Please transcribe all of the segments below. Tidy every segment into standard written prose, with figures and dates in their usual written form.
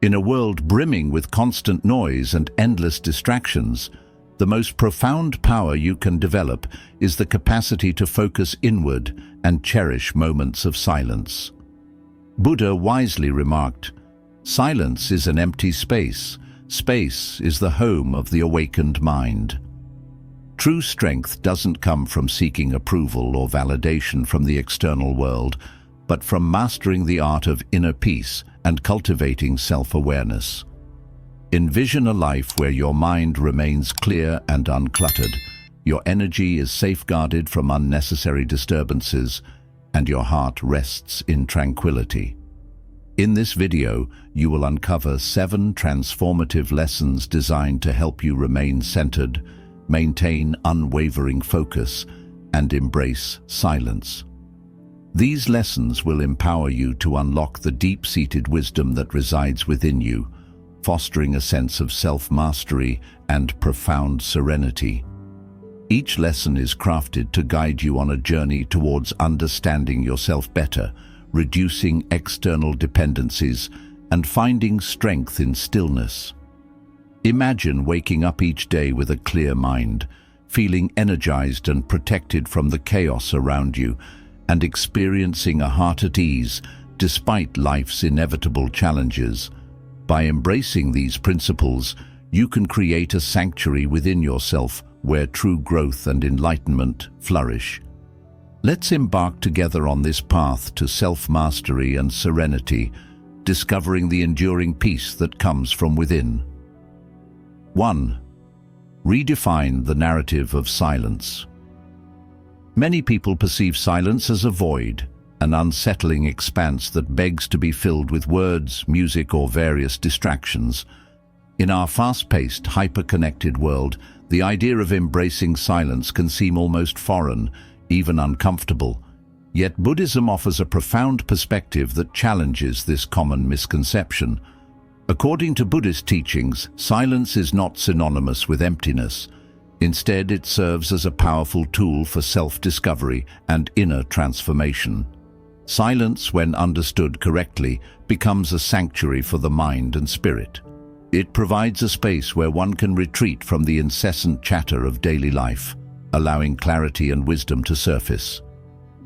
In a world brimming with constant noise and endless distractions, the most profound power you can develop is the capacity to focus inward and cherish moments of silence. Buddha wisely remarked, "Silence is an empty space. Space is the home of the awakened mind." True strength doesn't come from seeking approval or validation from the external world, but from mastering the art of inner peace and cultivating self-awareness. Envision a life where your mind remains clear and uncluttered, your energy is safeguarded from unnecessary disturbances, and your heart rests in tranquility. In this video, you will uncover 7 transformative lessons designed to help you remain centered, maintain unwavering focus, and embrace silence. These lessons will empower you to unlock the deep-seated wisdom that resides within you, fostering a sense of self-mastery and profound serenity. Each lesson is crafted to guide you on a journey towards understanding yourself better, reducing external dependencies, and finding strength in stillness. Imagine waking up each day with a clear mind, feeling energized and protected from the chaos around you, and experiencing a heart at ease despite life's inevitable challenges. By embracing these principles, you can create a sanctuary within yourself where true growth and enlightenment flourish. Let's embark together on this path to self-mastery and serenity, discovering the enduring peace that comes from within. 1. Redefine the narrative of silence. Many people perceive silence as a void, an unsettling expanse that begs to be filled with words, music, or various distractions. In our fast-paced, hyper-connected world, the idea of embracing silence can seem almost foreign, even uncomfortable. Yet Buddhism offers a profound perspective that challenges this common misconception. According to Buddhist teachings, silence is not synonymous with emptiness. Instead, it serves as a powerful tool for self-discovery and inner transformation. Silence, when understood correctly, becomes a sanctuary for the mind and spirit. It provides a space where one can retreat from the incessant chatter of daily life, allowing clarity and wisdom to surface.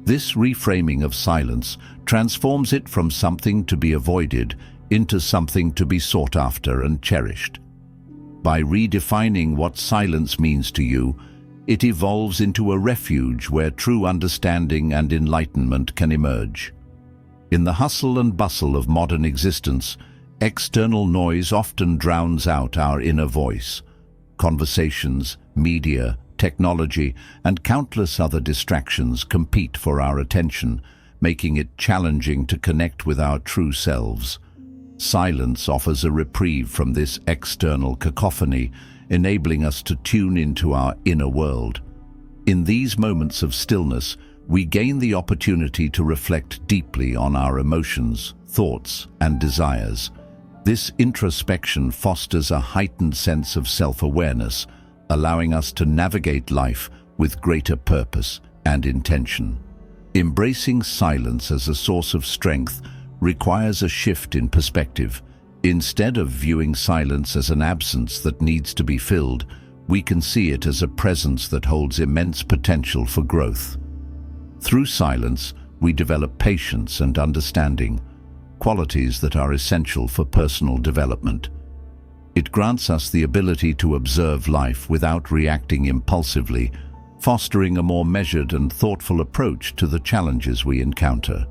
This reframing of silence transforms it from something to be avoided into something to be sought after and cherished. By redefining what silence means to you, it evolves into a refuge where true understanding and enlightenment can emerge. In the hustle and bustle of modern existence, external noise often drowns out our inner voice. Conversations, media, technology, and countless other distractions compete for our attention, making it challenging to connect with our true selves. Silence offers a reprieve from this external cacophony, enabling us to tune into our inner world. In these moments of stillness, we gain the opportunity to reflect deeply on our emotions, thoughts, and desires. This introspection fosters a heightened sense of self-awareness, allowing us to navigate life with greater purpose and intention. Embracing silence as a source of strength requires a shift in perspective. Instead of viewing silence as an absence that needs to be filled, we can see it as a presence that holds immense potential for growth. Through silence, we develop patience and understanding, qualities that are essential for personal development. It grants us the ability to observe life without reacting impulsively, fostering a more measured and thoughtful approach to the challenges we encounter.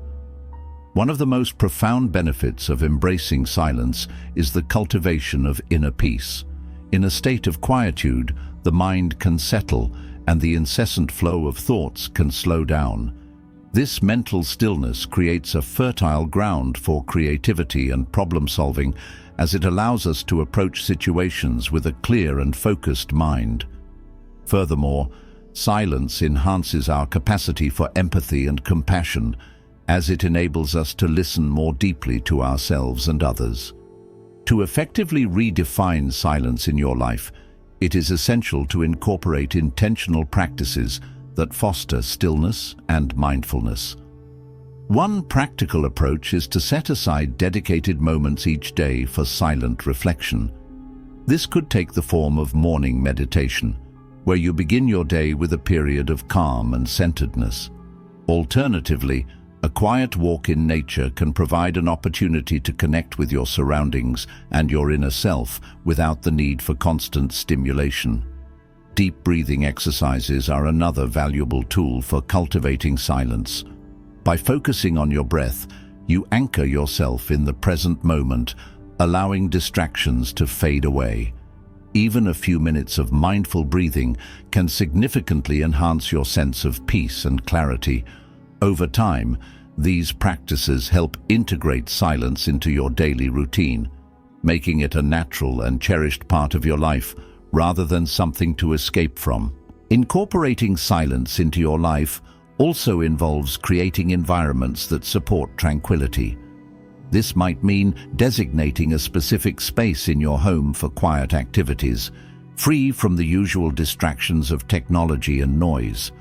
One of the most profound benefits of embracing silence is the cultivation of inner peace. In a state of quietude, the mind can settle and the incessant flow of thoughts can slow down. This mental stillness creates a fertile ground for creativity and problem-solving, as it allows us to approach situations with a clear and focused mind. Furthermore, silence enhances our capacity for empathy and compassion, as it enables us to listen more deeply to ourselves and others. To effectively redefine silence in your life, it is essential to incorporate intentional practices that foster stillness and mindfulness. One practical approach is to set aside dedicated moments each day for silent reflection. This could take the form of morning meditation, where you begin your day with a period of calm and centeredness. Alternatively, a quiet walk in nature can provide an opportunity to connect with your surroundings and your inner self without the need for constant stimulation. Deep breathing exercises are another valuable tool for cultivating silence. By focusing on your breath, you anchor yourself in the present moment, allowing distractions to fade away. Even a few minutes of mindful breathing can significantly enhance your sense of peace and clarity. Over time, these practices help integrate silence into your daily routine, making it a natural and cherished part of your life rather than something to escape from. Incorporating silence into your life also involves creating environments that support tranquility. This might mean designating a specific space in your home for quiet activities, free from the usual distractions of technology and noise.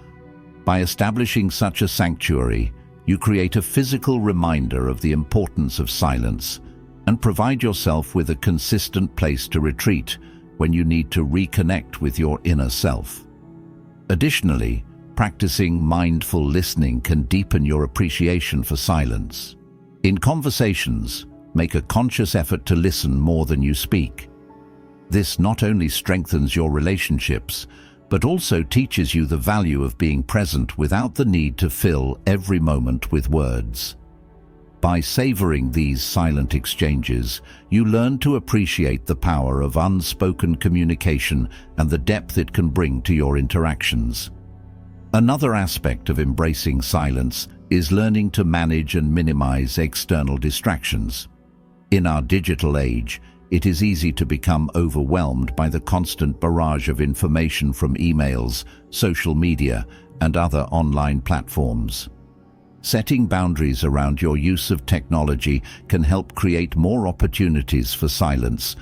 By establishing such a sanctuary, you create a physical reminder of the importance of silence and provide yourself with a consistent place to retreat when you need to reconnect with your inner self. Additionally, practicing mindful listening can deepen your appreciation for silence. In conversations, make a conscious effort to listen more than you speak. This not only strengthens your relationships, but also teaches you the value of being present without the need to fill every moment with words. By savoring these silent exchanges, you learn to appreciate the power of unspoken communication and the depth it can bring to your interactions. Another aspect of embracing silence is learning to manage and minimize external distractions. In our digital age, it is easy to become overwhelmed by the constant barrage of information from emails, social media, and other online platforms. Setting boundaries around your use of technology can help create more opportunities for silence.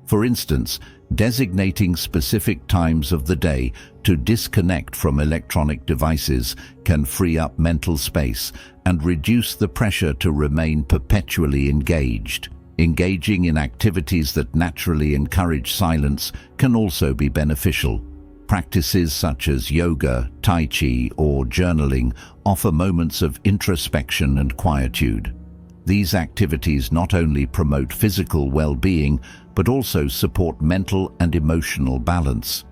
For instance, designating specific times of the day to disconnect from electronic devices can free up mental space and reduce the pressure to remain perpetually engaged. Engaging in activities that naturally encourage silence can also be beneficial. Practices such as yoga, tai chi, or journaling offer moments of introspection and quietude. These activities not only promote physical well-being, but also support mental and emotional balance.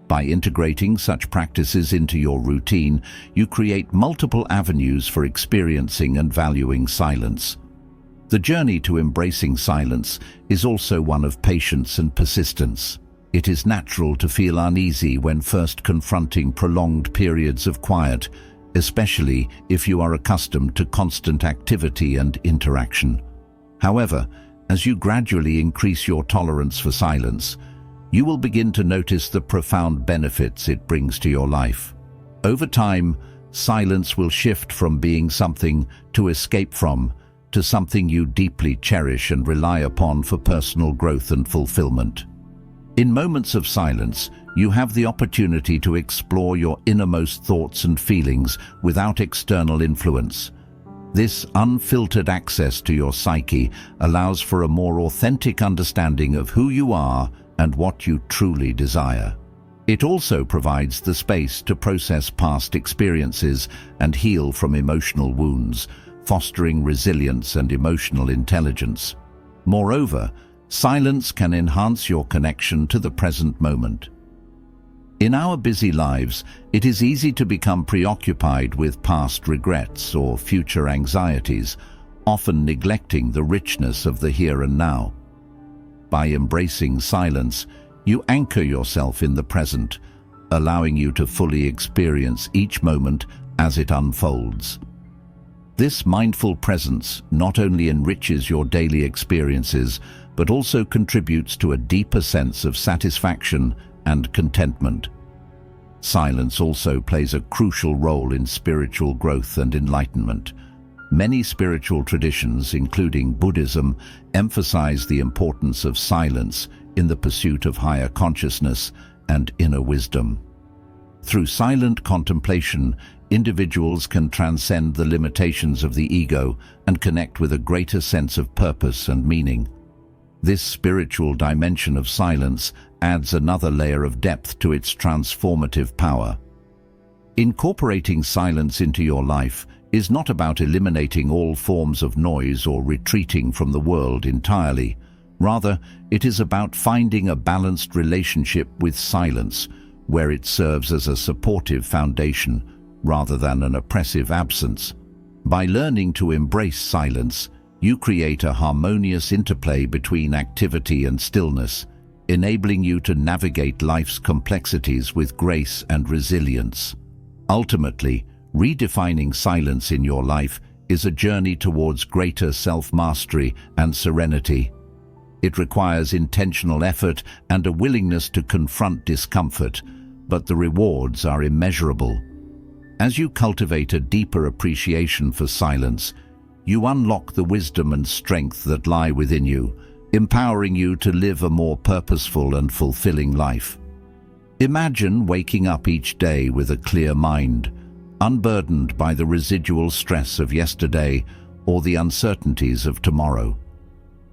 By integrating such practices into your routine, you create multiple avenues for experiencing and valuing silence. The journey to embracing silence is also one of patience and persistence. It is natural to feel uneasy when first confronting prolonged periods of quiet, especially if you are accustomed to constant activity and interaction. However, as you gradually increase your tolerance for silence, you will begin to notice the profound benefits it brings to your life. Over time, silence will shift from being something to escape from to something you deeply cherish and rely upon for personal growth and fulfillment. In moments of silence, you have the opportunity to explore your innermost thoughts and feelings without external influence. This unfiltered access to your psyche allows for a more authentic understanding of who you are and what you truly desire. It also provides the space to process past experiences and heal from emotional wounds, fostering resilience and emotional intelligence. Moreover, silence can enhance your connection to the present moment. In our busy lives, it is easy to become preoccupied with past regrets or future anxieties, often neglecting the richness of the here and now. By embracing silence, you anchor yourself in the present, allowing you to fully experience each moment as it unfolds. This mindful presence not only enriches your daily experiences, but also contributes to a deeper sense of satisfaction and contentment. Silence also plays a crucial role in spiritual growth and enlightenment. Many spiritual traditions, including Buddhism, emphasize the importance of silence in the pursuit of higher consciousness and inner wisdom. Through silent contemplation, individuals can transcend the limitations of the ego and connect with a greater sense of purpose and meaning. This spiritual dimension of silence adds another layer of depth to its transformative power. Incorporating silence into your life is not about eliminating all forms of noise or retreating from the world entirely. Rather, it is about finding a balanced relationship with silence, where it serves as a supportive foundation rather than an oppressive absence. By learning to embrace silence, you create a harmonious interplay between activity and stillness, enabling you to navigate life's complexities with grace and resilience. Ultimately, redefining silence in your life is a journey towards greater self-mastery and serenity. It requires intentional effort and a willingness to confront discomfort, but the rewards are immeasurable. As you cultivate a deeper appreciation for silence, you unlock the wisdom and strength that lie within you, empowering you to live a more purposeful and fulfilling life. Imagine waking up each day with a clear mind, unburdened by the residual stress of yesterday or the uncertainties of tomorrow.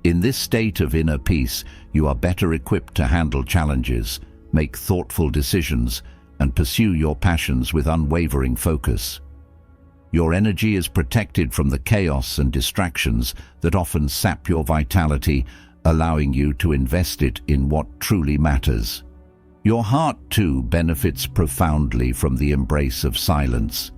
In this state of inner peace, you are better equipped to handle challenges, make thoughtful decisions, and pursue your passions with unwavering focus. Your energy is protected from the chaos and distractions that often sap your vitality, allowing you to invest it in what truly matters. Your heart, too, benefits profoundly from the embrace of silence.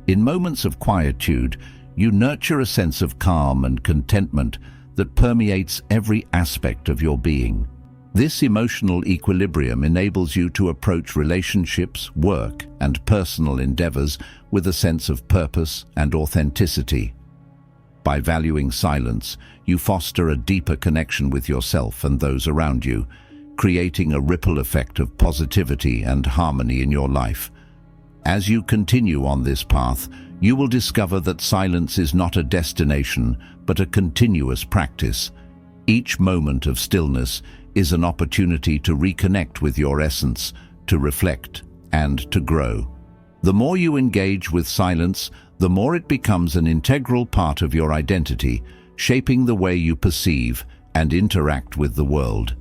In moments of quietude, you nurture a sense of calm and contentment that permeates every aspect of your being. This emotional equilibrium enables you to approach relationships, work, and personal endeavors with a sense of purpose and authenticity. By valuing silence, you foster a deeper connection with yourself and those around you, creating a ripple effect of positivity and harmony in your life. As you continue on this path, you will discover that silence is not a destination, but a continuous practice. Each moment of stillness is an opportunity to reconnect with your essence, to reflect, and to grow. The more you engage with silence, the more it becomes an integral part of your identity, shaping the way you perceive and interact with the world.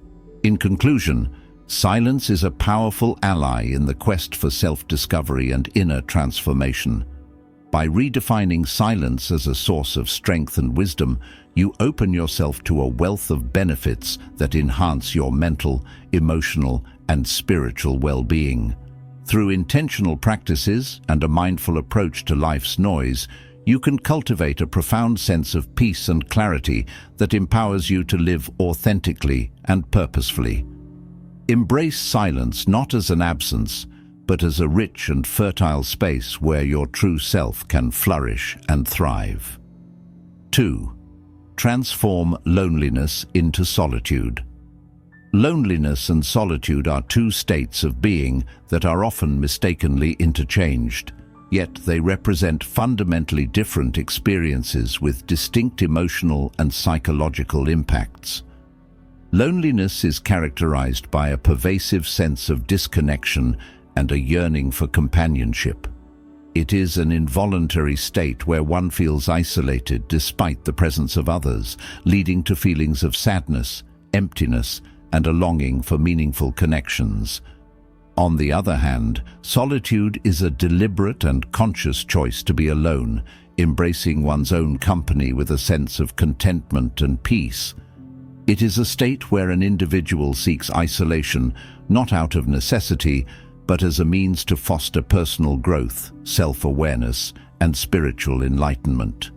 In conclusion, silence is a powerful ally in the quest for self-discovery and inner transformation. By redefining silence as a source of strength and wisdom, you open yourself to a wealth of benefits that enhance your mental, emotional, and spiritual well-being. Through intentional practices and a mindful approach to life's noise, you can cultivate a profound sense of peace and clarity that empowers you to live authentically and purposefully. Embrace silence not as an absence, but as a rich and fertile space where your true self can flourish and thrive. 2. Transform loneliness into solitude. Loneliness and solitude are two states of being that are often mistakenly interchanged, yet they represent fundamentally different experiences with distinct emotional and psychological impacts. Loneliness is characterized by a pervasive sense of disconnection and a yearning for companionship. It is an involuntary state where one feels isolated despite the presence of others, leading to feelings of sadness, emptiness, and a longing for meaningful connections. On the other hand, solitude is a deliberate and conscious choice to be alone, embracing one's own company with a sense of contentment and peace. It is a state where an individual seeks isolation, not out of necessity, but as a means to foster personal growth, self-awareness, and spiritual enlightenment.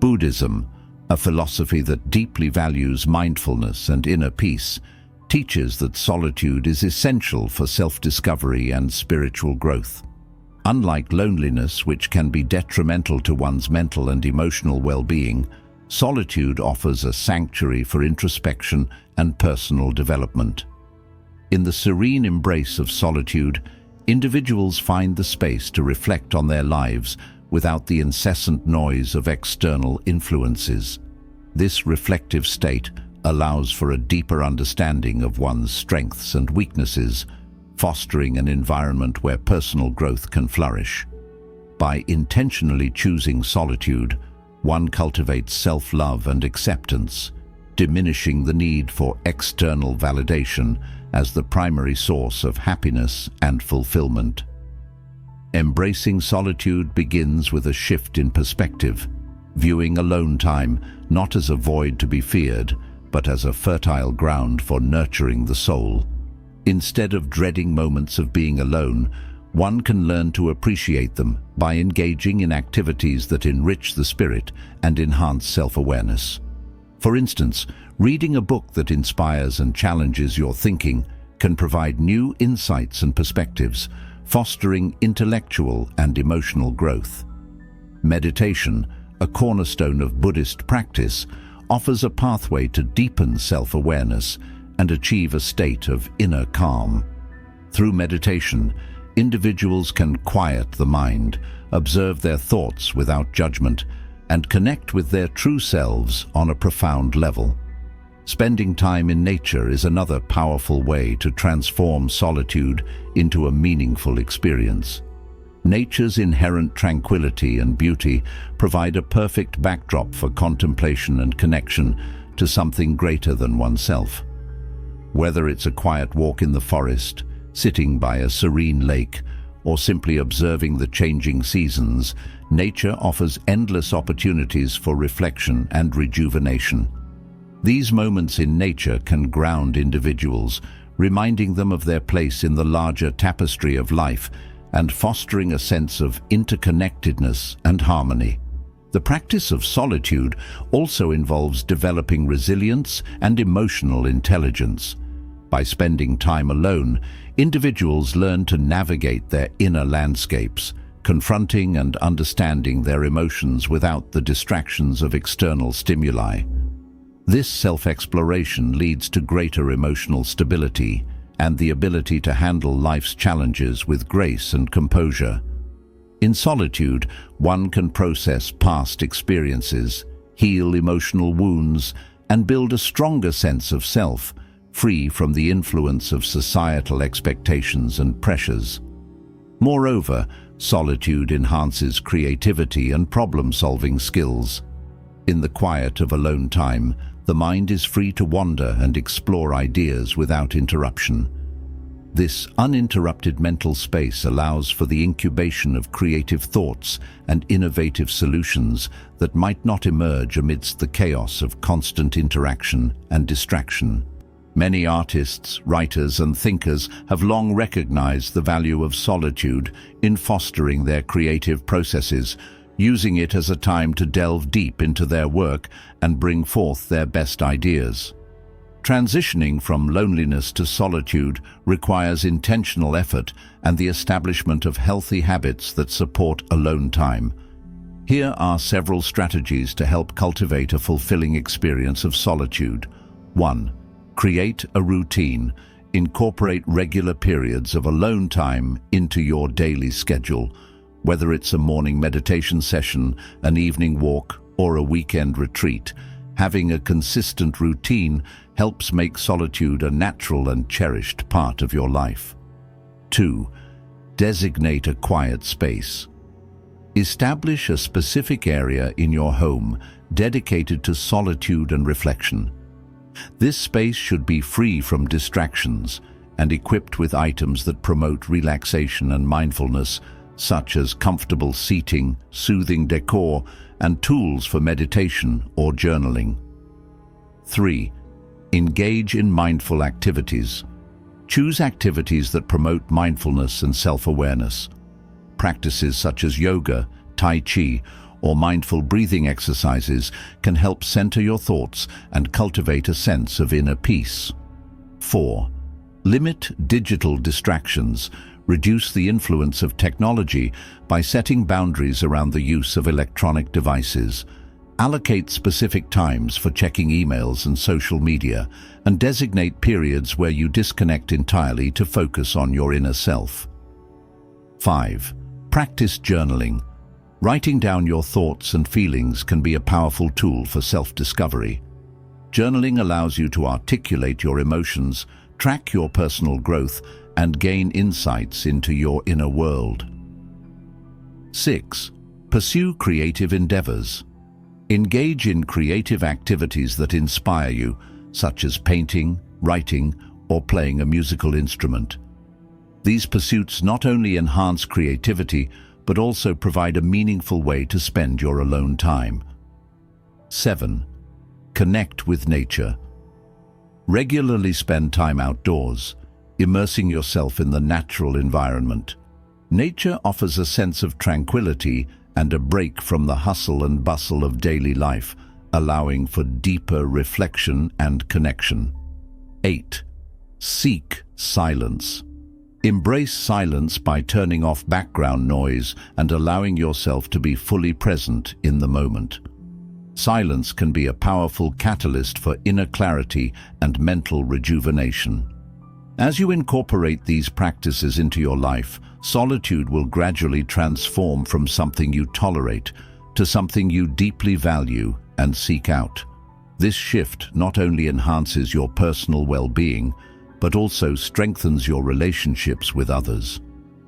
Buddhism, a philosophy that deeply values mindfulness and inner peace, teaches that solitude is essential for self-discovery and spiritual growth. Unlike loneliness, which can be detrimental to one's mental and emotional well-being, solitude offers a sanctuary for introspection and personal development. In the serene embrace of solitude, individuals find the space to reflect on their lives without the incessant noise of external influences. This reflective state allows for a deeper understanding of one's strengths and weaknesses, fostering an environment where personal growth can flourish. By intentionally choosing solitude, one cultivates self-love and acceptance, diminishing the need for external validation as the primary source of happiness and fulfillment. Embracing solitude begins with a shift in perspective, viewing alone time not as a void to be feared, but as a fertile ground for nurturing the soul. Instead of dreading moments of being alone, one can learn to appreciate them by engaging in activities that enrich the spirit and enhance self-awareness. For instance, reading a book that inspires and challenges your thinking can provide new insights and perspectives, fostering intellectual and emotional growth. Meditation, a cornerstone of Buddhist practice, offers a pathway to deepen self-awareness and achieve a state of inner calm. Through meditation, individuals can quiet the mind, observe their thoughts without judgment, and connect with their true selves on a profound level. Spending time in nature is another powerful way to transform solitude into a meaningful experience. Nature's inherent tranquility and beauty provide a perfect backdrop for contemplation and connection to something greater than oneself. Whether it's a quiet walk in the forest, sitting by a serene lake, or simply observing the changing seasons, nature offers endless opportunities for reflection and rejuvenation. These moments in nature can ground individuals, reminding them of their place in the larger tapestry of life and fostering a sense of interconnectedness and harmony. The practice of solitude also involves developing resilience and emotional intelligence. By spending time alone, individuals learn to navigate their inner landscapes, confronting and understanding their emotions without the distractions of external stimuli. This self-exploration leads to greater emotional stability and the ability to handle life's challenges with grace and composure. In solitude, one can process past experiences, heal emotional wounds, and build a stronger sense of self, free from the influence of societal expectations and pressures. Moreover, solitude enhances creativity and problem-solving skills. In the quiet of alone time, the mind is free to wander and explore ideas without interruption. This uninterrupted mental space allows for the incubation of creative thoughts and innovative solutions that might not emerge amidst the chaos of constant interaction and distraction. Many artists, writers, and thinkers have long recognized the value of solitude in fostering their creative processes, using it as a time to delve deep into their work and bring forth their best ideas. Transitioning from loneliness to solitude requires intentional effort and the establishment of healthy habits that support alone time. Here are several strategies to help cultivate a fulfilling experience of solitude. 1. Create a routine. Incorporate regular periods of alone time into your daily schedule. Whether it's a morning meditation session, an evening walk, or a weekend retreat, having a consistent routine helps make solitude a natural and cherished part of your life. 2. Designate a quiet space. Establish a specific area in your home dedicated to solitude and reflection. This space should be free from distractions and equipped with items that promote relaxation and mindfulness, such as comfortable seating, soothing decor, and tools for meditation or journaling. 3. Engage in mindful activities. Choose activities that promote mindfulness and self-awareness. Practices such as yoga, tai chi, or mindful breathing exercises can help center your thoughts and cultivate a sense of inner peace. 4. Limit digital distractions. Reduce the influence of technology by setting boundaries around the use of electronic devices. Allocate specific times for checking emails and social media, and designate periods where you disconnect entirely to focus on your inner self. 5. Practice journaling. Writing down your thoughts and feelings can be a powerful tool for self-discovery. Journaling allows you to articulate your emotions, track your personal growth, and gain insights into your inner world. 6. Pursue creative endeavors. Engage in creative activities that inspire you, such as painting, writing, or playing a musical instrument. These pursuits not only enhance creativity, but also provide a meaningful way to spend your alone time. 7. Connect with nature. Regularly spend time outdoors, immersing yourself in the natural environment. Nature offers a sense of tranquility and a break from the hustle and bustle of daily life, allowing for deeper reflection and connection. 8. Seek silence. Embrace silence by turning off background noise and allowing yourself to be fully present in the moment. Silence can be a powerful catalyst for inner clarity and mental rejuvenation. As you incorporate these practices into your life, solitude will gradually transform from something you tolerate to something you deeply value and seek out. This shift not only enhances your personal well-being, but also strengthens your relationships with others.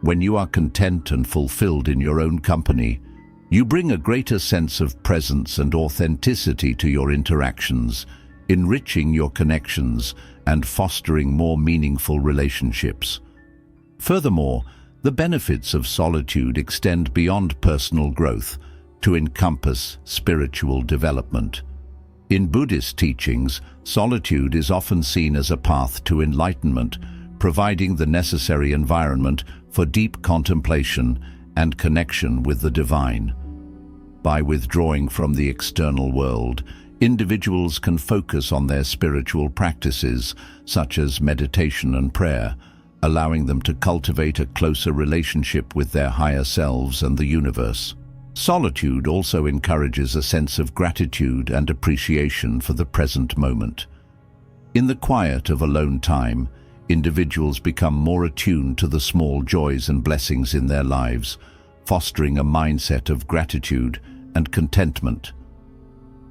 When you are content and fulfilled in your own company, you bring a greater sense of presence and authenticity to your interactions, enriching your connections and fostering more meaningful relationships. Furthermore, the benefits of solitude extend beyond personal growth to encompass spiritual development. In Buddhist teachings, solitude is often seen as a path to enlightenment, providing the necessary environment for deep contemplation and connection with the divine. By withdrawing from the external world, individuals can focus on their spiritual practices, such as meditation and prayer, allowing them to cultivate a closer relationship with their higher selves and the universe. Solitude also encourages a sense of gratitude and appreciation for the present moment. In the quiet of alone time, individuals become more attuned to the small joys and blessings in their lives, fostering a mindset of gratitude and contentment.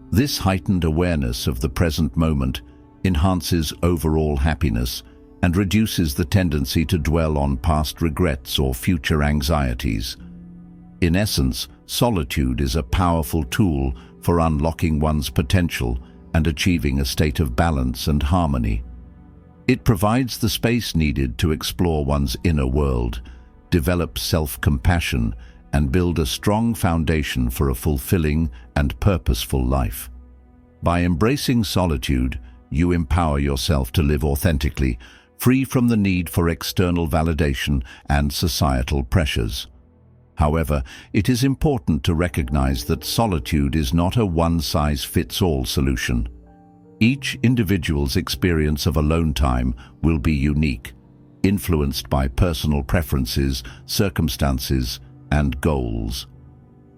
This heightened awareness of the present moment enhances overall happiness and reduces the tendency to dwell on past regrets or future anxieties. In essence, solitude is a powerful tool for unlocking one's potential and achieving a state of balance and harmony. It provides the space needed to explore one's inner world, develop self-compassion, and build a strong foundation for a fulfilling and purposeful life. By embracing solitude, you empower yourself to live authentically, free from the need for external validation and societal pressures. However, it is important to recognize that solitude is not a one-size-fits-all solution. Each individual's experience of alone time will be unique, influenced by personal preferences, circumstances, and goals.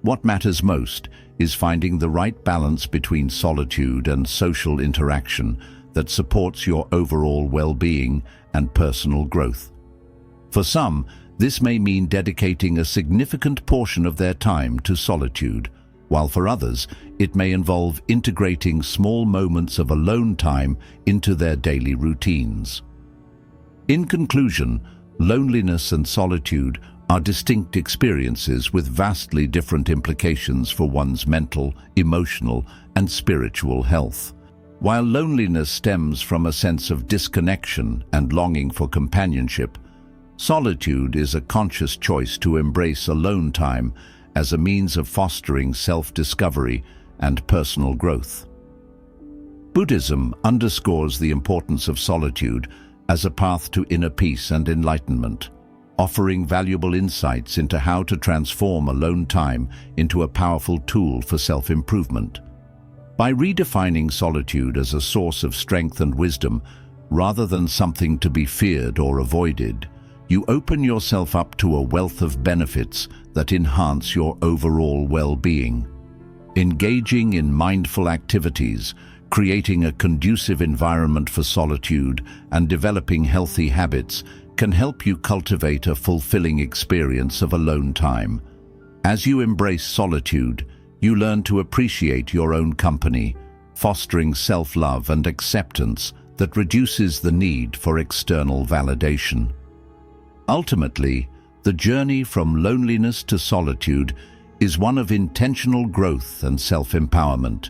What matters most is finding the right balance between solitude and social interaction that supports your overall well-being and personal growth. For some, this may mean dedicating a significant portion of their time to solitude, while for others, it may involve integrating small moments of alone time into their daily routines. In conclusion, loneliness and solitude are distinct experiences with vastly different implications for one's mental, emotional, and spiritual health. While loneliness stems from a sense of disconnection and longing for companionship, solitude is a conscious choice to embrace alone time as a means of fostering self-discovery and personal growth. Buddhism underscores the importance of solitude as a path to inner peace and enlightenment, offering valuable insights into how to transform alone time into a powerful tool for self-improvement. By redefining solitude as a source of strength and wisdom, rather than something to be feared or avoided, you open yourself up to a wealth of benefits that enhance your overall well-being. Engaging in mindful activities, creating a conducive environment for solitude, and developing healthy habits can help you cultivate a fulfilling experience of alone time. As you embrace solitude, you learn to appreciate your own company, fostering self-love and acceptance that reduces the need for external validation. Ultimately, The journey from loneliness to solitude is one of intentional growth and self-empowerment.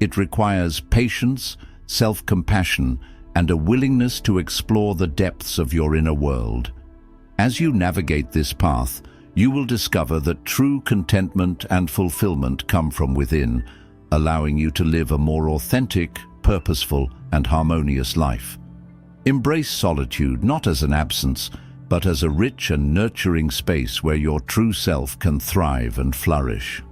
It requires patience, self-compassion, and a willingness to explore the depths of your inner world. As you navigate this path, you will discover that true contentment and fulfillment come from within, allowing you to live a more authentic, purposeful, and harmonious life. Embrace solitude not as an absence, but as a rich and nurturing space where your true self can thrive and flourish.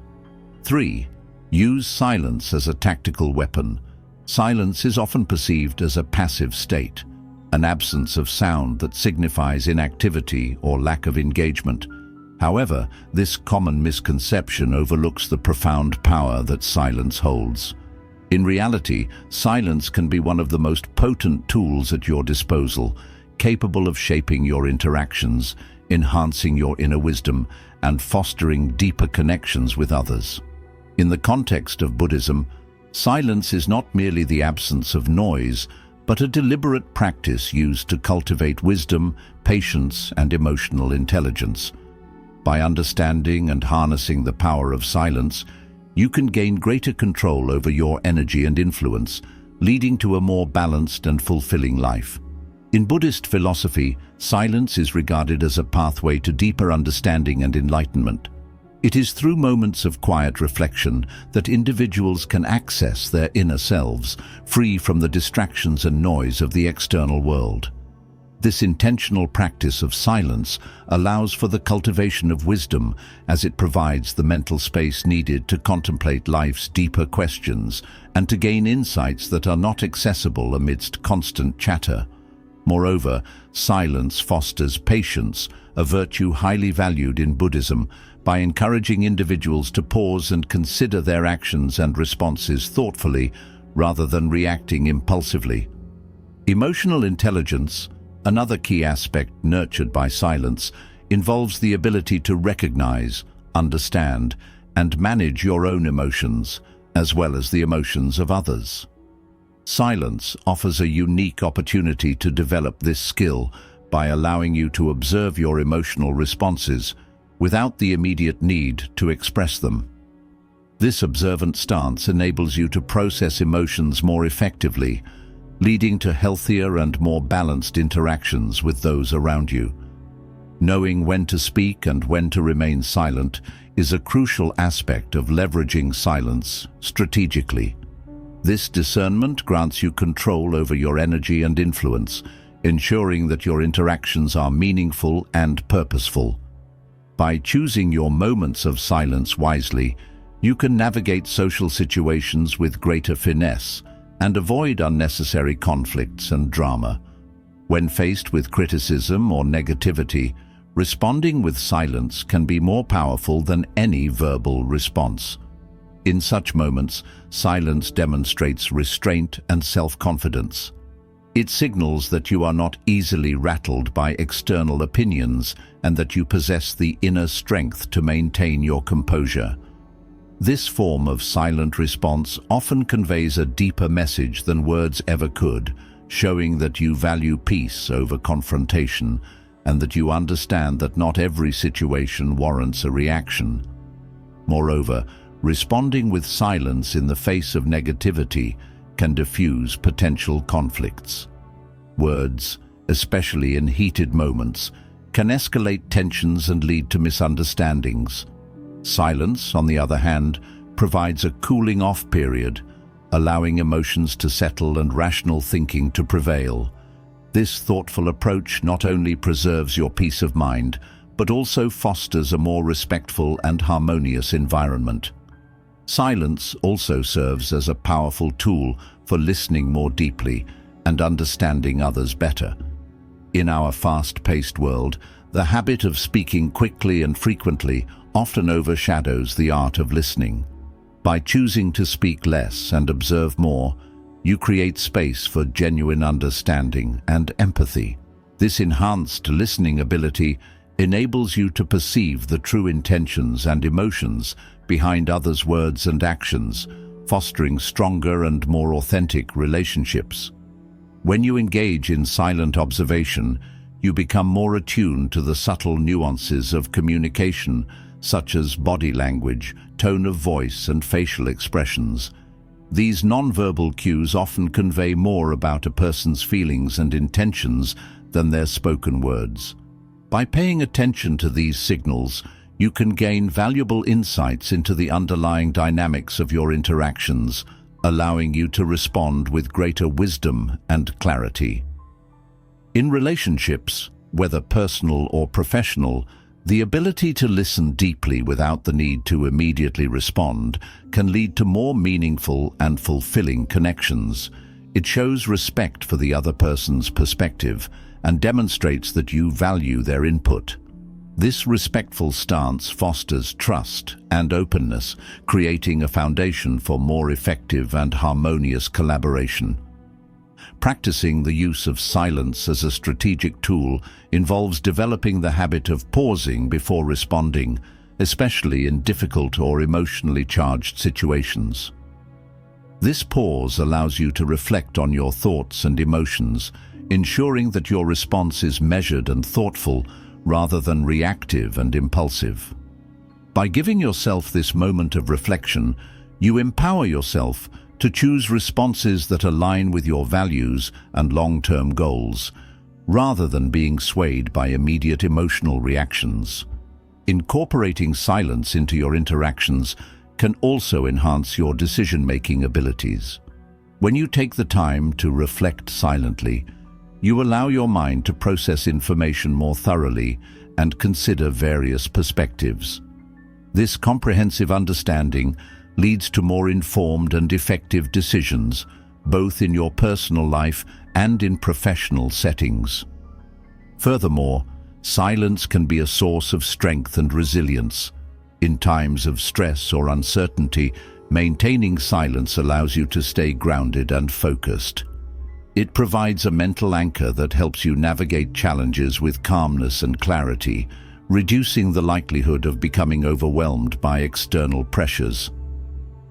3. Use silence as a tactical weapon. Silence is often perceived as a passive state, an absence of sound that signifies inactivity or lack of engagement. However, this common misconception overlooks the profound power that silence holds. In reality, silence can be one of the most potent tools at your disposal, capable of shaping your interactions, enhancing your inner wisdom, and fostering deeper connections with others. In the context of Buddhism, silence is not merely the absence of noise, but a deliberate practice used to cultivate wisdom, patience, and emotional intelligence. By understanding and harnessing the power of silence, you can gain greater control over your energy and influence, leading to a more balanced and fulfilling life. In Buddhist philosophy, silence is regarded as a pathway to deeper understanding and enlightenment. It is through moments of quiet reflection that individuals can access their inner selves, free from the distractions and noise of the external world. This intentional practice of silence allows for the cultivation of wisdom, as it provides the mental space needed to contemplate life's deeper questions and to gain insights that are not accessible amidst constant chatter. Moreover, silence fosters patience, a virtue highly valued in Buddhism, by encouraging individuals to pause and consider their actions and responses thoughtfully rather than reacting impulsively. Emotional intelligence, another key aspect nurtured by silence, involves the ability to recognize, understand, and manage your own emotions, as well as the emotions of others. Silence offers a unique opportunity to develop this skill by allowing you to observe your emotional responses without the immediate need to express them. This observant stance enables you to process emotions more effectively, leading to healthier and more balanced interactions with those around you. Knowing when to speak and when to remain silent is a crucial aspect of leveraging silence strategically. This discernment grants you control over your energy and influence, ensuring that your interactions are meaningful and purposeful. By choosing your moments of silence wisely, you can navigate social situations with greater finesse and avoid unnecessary conflicts and drama. When faced with criticism or negativity, responding with silence can be more powerful than any verbal response. In such moments, silence demonstrates restraint and self-confidence. It signals that you are not easily rattled by external opinions and that you possess the inner strength to maintain your composure. This form of silent response often conveys a deeper message than words ever could, showing that you value peace over confrontation and that you understand that not every situation warrants a reaction. Moreover, responding with silence in the face of negativity can diffuse potential conflicts. Words, especially in heated moments, can escalate tensions and lead to misunderstandings. Silence, on the other hand, provides a cooling-off period, allowing emotions to settle and rational thinking to prevail. This thoughtful approach not only preserves your peace of mind, but also fosters a more respectful and harmonious environment. Silence also serves as a powerful tool for listening more deeply and understanding others better. In our fast-paced world, the habit of speaking quickly and frequently often overshadows the art of listening. By choosing to speak less and observe more, you create space for genuine understanding and empathy. This enhanced listening ability enables you to perceive the true intentions and emotions behind others' words and actions, fostering stronger and more authentic relationships. When you engage in silent observation, you become more attuned to the subtle nuances of communication, such as body language, tone of voice, and facial expressions. These nonverbal cues often convey more about a person's feelings and intentions than their spoken words. By paying attention to these signals, you can gain valuable insights into the underlying dynamics of your interactions, allowing you to respond with greater wisdom and clarity. In relationships, whether personal or professional, the ability to listen deeply without the need to immediately respond can lead to more meaningful and fulfilling connections. It shows respect for the other person's perspective and demonstrates that you value their input. This respectful stance fosters trust and openness, creating a foundation for more effective and harmonious collaboration. Practicing the use of silence as a strategic tool involves developing the habit of pausing before responding, especially in difficult or emotionally charged situations. This pause allows you to reflect on your thoughts and emotions, ensuring that your response is measured and thoughtful rather than reactive and impulsive. By giving yourself this moment of reflection, you empower yourself to choose responses that align with your values and long-term goals, rather than being swayed by immediate emotional reactions. Incorporating silence into your interactions can also enhance your decision-making abilities. When you take the time to reflect silently, you allow your mind to process information more thoroughly and consider various perspectives. This comprehensive understanding leads to more informed and effective decisions, both in your personal life and in professional settings. Furthermore, silence can be a source of strength and resilience. In times of stress or uncertainty, maintaining silence allows you to stay grounded and focused. It provides a mental anchor that helps you navigate challenges with calmness and clarity, reducing the likelihood of becoming overwhelmed by external pressures.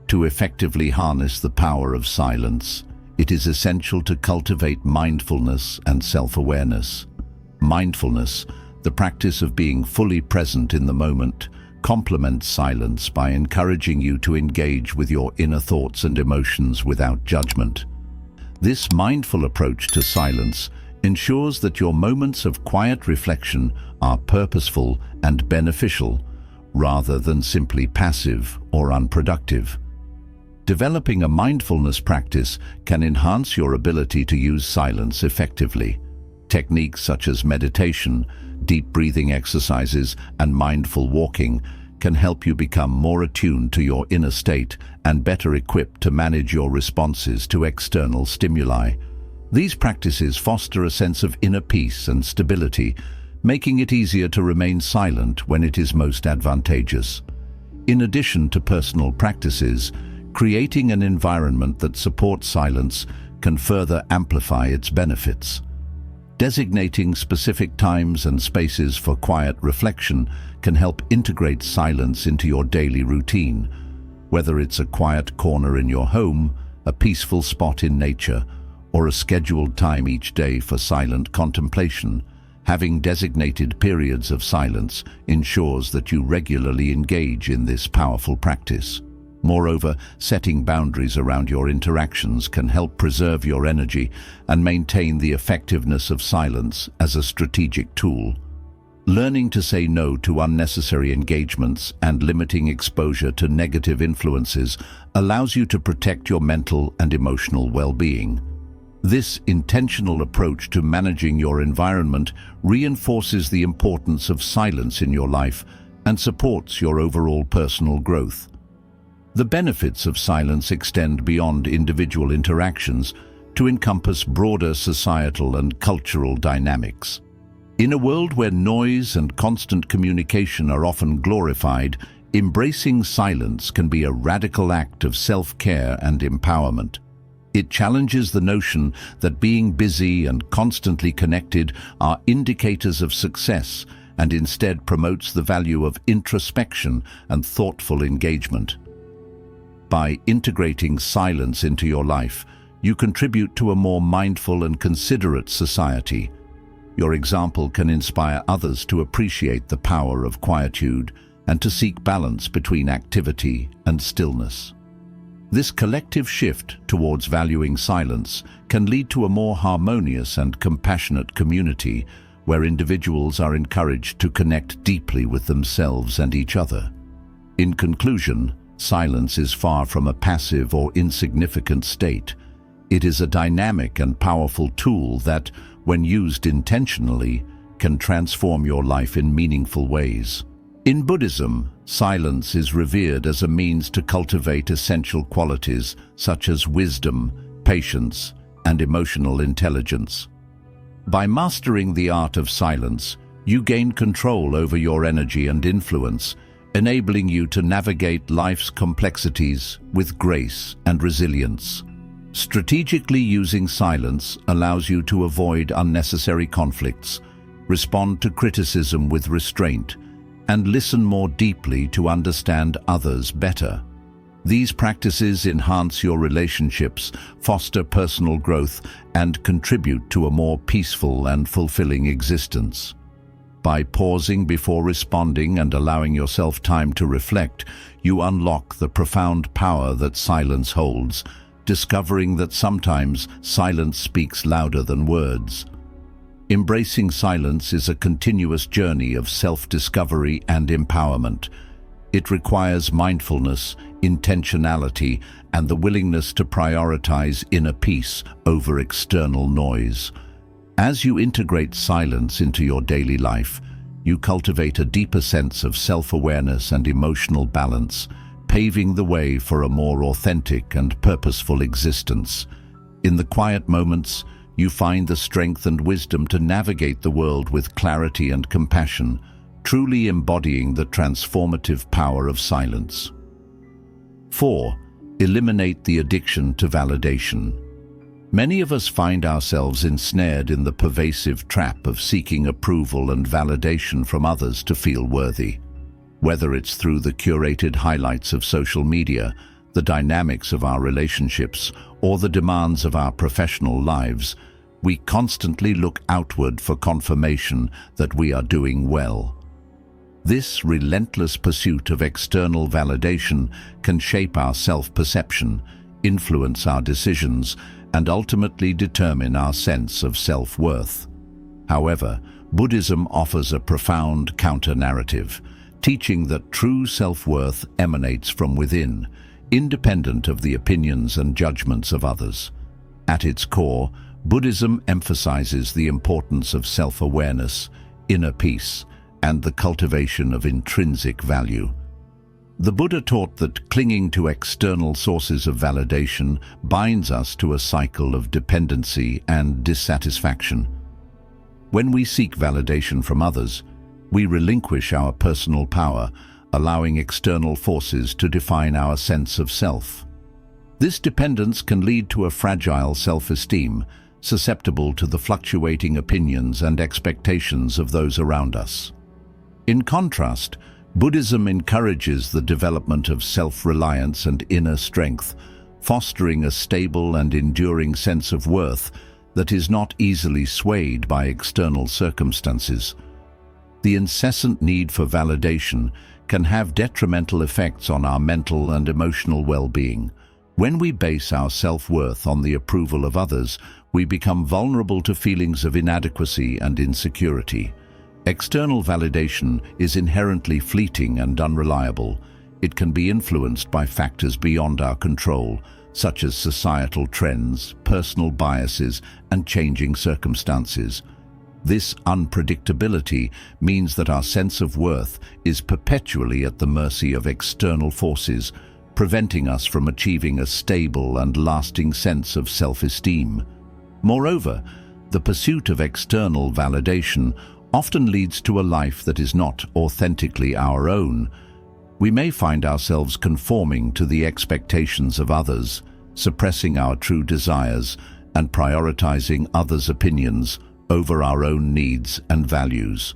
To effectively harness the power of silence, it is essential to cultivate mindfulness and self-awareness. Mindfulness, the practice of being fully present in the moment, complements silence by encouraging you to engage with your inner thoughts and emotions without judgment. This mindful approach to silence ensures that your moments of quiet reflection are purposeful and beneficial, rather than simply passive or unproductive. Developing a mindfulness practice can enhance your ability to use silence effectively. Techniques such as meditation, deep breathing exercises, and mindful walking can help you become more attuned to your inner state and better equipped to manage your responses to external stimuli. These practices foster a sense of inner peace and stability, making it easier to remain silent when it is most advantageous. In addition to personal practices, creating an environment that supports silence can further amplify its benefits. Designating specific times and spaces for quiet reflection can help integrate silence into your daily routine. Whether it's a quiet corner in your home, a peaceful spot in nature, or a scheduled time each day for silent contemplation, having designated periods of silence ensures that you regularly engage in this powerful practice. Moreover, setting boundaries around your interactions can help preserve your energy and maintain the effectiveness of silence as a strategic tool. Learning to say no to unnecessary engagements and limiting exposure to negative influences allows you to protect your mental and emotional well-being. This intentional approach to managing your environment reinforces the importance of silence in your life and supports your overall personal growth. The benefits of silence extend beyond individual interactions to encompass broader societal and cultural dynamics. In a world where noise and constant communication are often glorified, embracing silence can be a radical act of self-care and empowerment. It challenges the notion that being busy and constantly connected are indicators of success and instead promotes the value of introspection and thoughtful engagement. By integrating silence into your life, you contribute to a more mindful and considerate society. Your example can inspire others to appreciate the power of quietude and to seek balance between activity and stillness. This collective shift towards valuing silence can lead to a more harmonious and compassionate community where individuals are encouraged to connect deeply with themselves and each other. In conclusion, silence is far from a passive or insignificant state. It is a dynamic and powerful tool that, when used intentionally, can transform your life in meaningful ways. In Buddhism, silence is revered as a means to cultivate essential qualities such as wisdom, patience, and emotional intelligence. By mastering the art of silence, you gain control over your energy and influence, enabling you to navigate life's complexities with grace and resilience. Strategically using silence allows you to avoid unnecessary conflicts, respond to criticism with restraint, and listen more deeply to understand others better. These practices enhance your relationships, foster personal growth, and contribute to a more peaceful and fulfilling existence. By pausing before responding and allowing yourself time to reflect, you unlock the profound power that silence holds, discovering that sometimes silence speaks louder than words. Embracing silence is a continuous journey of self-discovery and empowerment. It requires mindfulness, intentionality, and the willingness to prioritize inner peace over external noise. As you integrate silence into your daily life, you cultivate a deeper sense of self-awareness and emotional balance, paving the way for a more authentic and purposeful existence. In the quiet moments, you find the strength and wisdom to navigate the world with clarity and compassion, truly embodying the transformative power of silence. 4. Eliminate the addiction to validation. Many of us find ourselves ensnared in the pervasive trap of seeking approval and validation from others to feel worthy. Whether it's through the curated highlights of social media, the dynamics of our relationships, or the demands of our professional lives, we constantly look outward for confirmation that we are doing well. This relentless pursuit of external validation can shape our self-perception, influence our decisions, and ultimately determine our sense of self-worth. However, Buddhism offers a profound counter-narrative, teaching that true self-worth emanates from within, independent of the opinions and judgments of others. At its core, Buddhism emphasizes the importance of self-awareness, inner peace, and the cultivation of intrinsic value. The Buddha taught that clinging to external sources of validation binds us to a cycle of dependency and dissatisfaction. When we seek validation from others, we relinquish our personal power, allowing external forces to define our sense of self. This dependence can lead to a fragile self-esteem, susceptible to the fluctuating opinions and expectations of those around us. In contrast, Buddhism encourages the development of self-reliance and inner strength, fostering a stable and enduring sense of worth that is not easily swayed by external circumstances. The incessant need for validation can have detrimental effects on our mental and emotional well-being. When we base our self-worth on the approval of others, we become vulnerable to feelings of inadequacy and insecurity. External validation is inherently fleeting and unreliable. It can be influenced by factors beyond our control, such as societal trends, personal biases, and changing circumstances. This unpredictability means that our sense of worth is perpetually at the mercy of external forces, preventing us from achieving a stable and lasting sense of self-esteem. Moreover, the pursuit of external validation often leads to a life that is not authentically our own. We may find ourselves conforming to the expectations of others, suppressing our true desires, and prioritizing others' opinions over our own needs and values.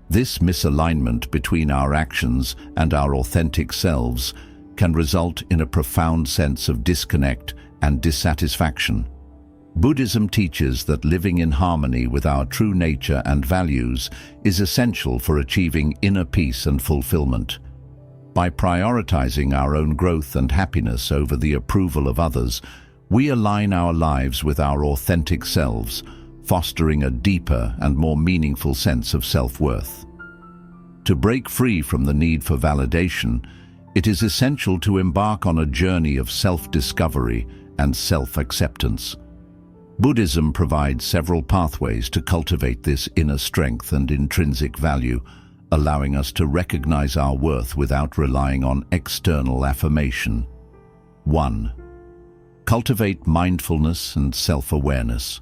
This misalignment between our actions and our authentic selves can result in a profound sense of disconnect and dissatisfaction. Buddhism teaches that living in harmony with our true nature and values is essential for achieving inner peace and fulfillment. By prioritizing our own growth and happiness over the approval of others, we align our lives with our authentic selves, fostering a deeper and more meaningful sense of self-worth. To break free from the need for validation, it is essential to embark on a journey of self-discovery and self-acceptance. Buddhism provides several pathways to cultivate this inner strength and intrinsic value, allowing us to recognize our worth without relying on external affirmation. 1. Cultivate mindfulness and self-awareness.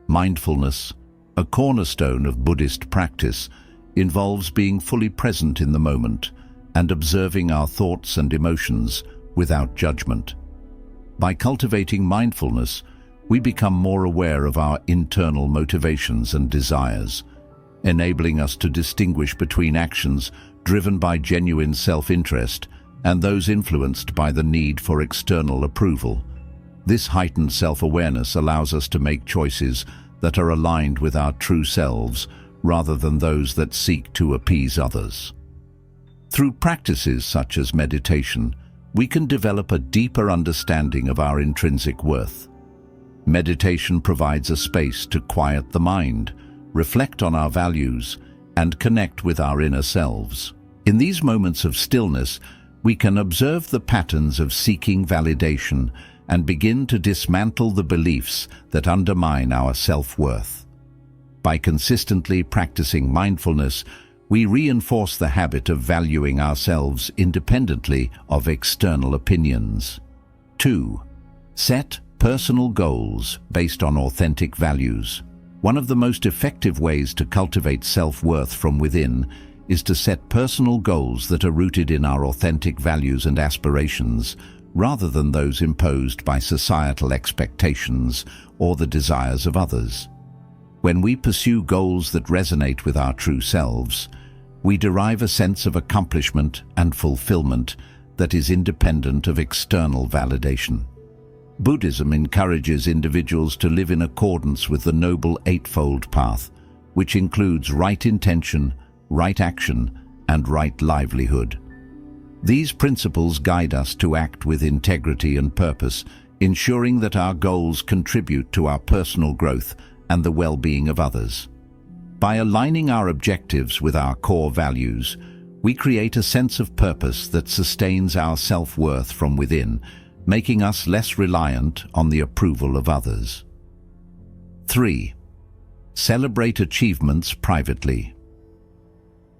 Mindfulness, a cornerstone of Buddhist practice, involves being fully present in the moment and observing our thoughts and emotions without judgment. By cultivating mindfulness, we become more aware of our internal motivations and desires, enabling us to distinguish between actions driven by genuine self-interest and those influenced by the need for external approval. This heightened self-awareness allows us to make choices that are aligned with our true selves rather than those that seek to appease others. Through practices such as meditation, we can develop a deeper understanding of our intrinsic worth. Meditation provides a space to quiet the mind, reflect on our values, and connect with our inner selves. In these moments of stillness, we can observe the patterns of seeking validation and begin to dismantle the beliefs that undermine our self-worth. By consistently practicing mindfulness, we reinforce the habit of valuing ourselves independently of external opinions. 2. Set personal goals based on authentic values. One of the most effective ways to cultivate self-worth from within is to set personal goals that are rooted in our authentic values and aspirations, rather than those imposed by societal expectations or the desires of others. When we pursue goals that resonate with our true selves, we derive a sense of accomplishment and fulfillment that is independent of external validation. Buddhism encourages individuals to live in accordance with the Noble Eightfold Path, which includes right intention, right action, and right livelihood. These principles guide us to act with integrity and purpose, ensuring that our goals contribute to our personal growth and the well-being of others. By aligning our objectives with our core values, we create a sense of purpose that sustains our self-worth from within, making us less reliant on the approval of others. 3. Celebrate achievements privately.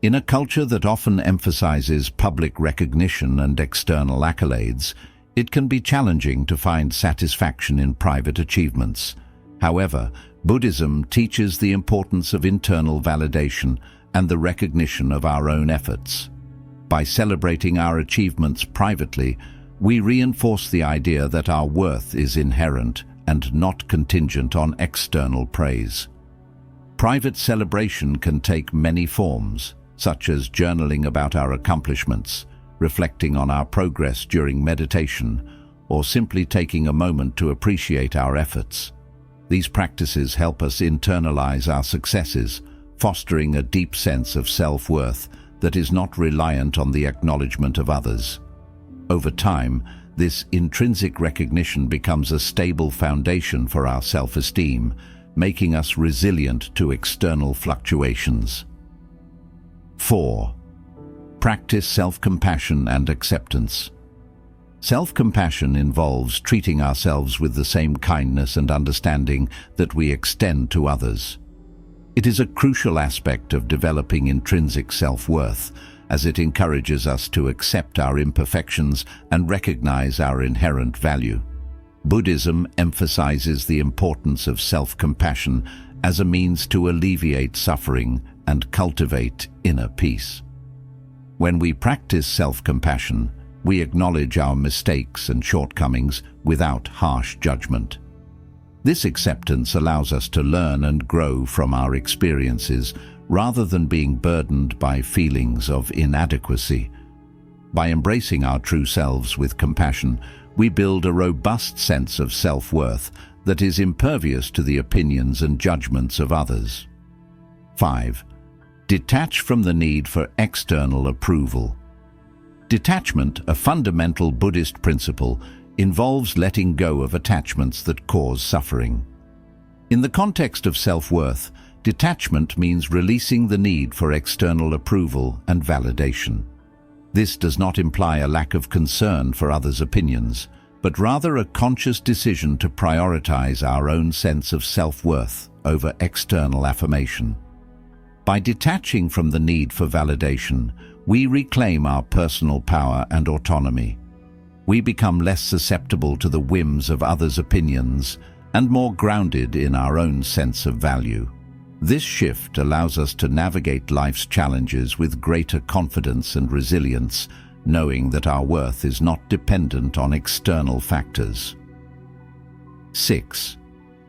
In a culture that often emphasizes public recognition and external accolades, it can be challenging to find satisfaction in private achievements. However, Buddhism teaches the importance of internal validation and the recognition of our own efforts. By celebrating our achievements privately, we reinforce the idea that our worth is inherent and not contingent on external praise. Private celebration can take many forms, such as journaling about our accomplishments, reflecting on our progress during meditation, or simply taking a moment to appreciate our efforts. These practices help us internalize our successes, fostering a deep sense of self-worth that is not reliant on the acknowledgement of others. Over time, this intrinsic recognition becomes a stable foundation for our self-esteem, making us resilient to external fluctuations. 4. Practice self-compassion and acceptance. Self-compassion involves treating ourselves with the same kindness and understanding that we extend to others. It is a crucial aspect of developing intrinsic self-worth, as it encourages us to accept our imperfections and recognize our inherent value. Buddhism emphasizes the importance of self-compassion as a means to alleviate suffering and cultivate inner peace. When we practice self-compassion, we acknowledge our mistakes and shortcomings without harsh judgment. This acceptance allows us to learn and grow from our experiences rather than being burdened by feelings of inadequacy. By embracing our true selves with compassion, we build a robust sense of self-worth that is impervious to the opinions and judgments of others. 5. Detach from the need for external approval. Detachment, a fundamental Buddhist principle, involves letting go of attachments that cause suffering. In the context of self-worth, detachment means releasing the need for external approval and validation. This does not imply a lack of concern for others' opinions, but rather a conscious decision to prioritize our own sense of self-worth over external affirmation. By detaching from the need for validation, we reclaim our personal power and autonomy. We become less susceptible to the whims of others' opinions and more grounded in our own sense of value. This shift allows us to navigate life's challenges with greater confidence and resilience, knowing that our worth is not dependent on external factors. 6.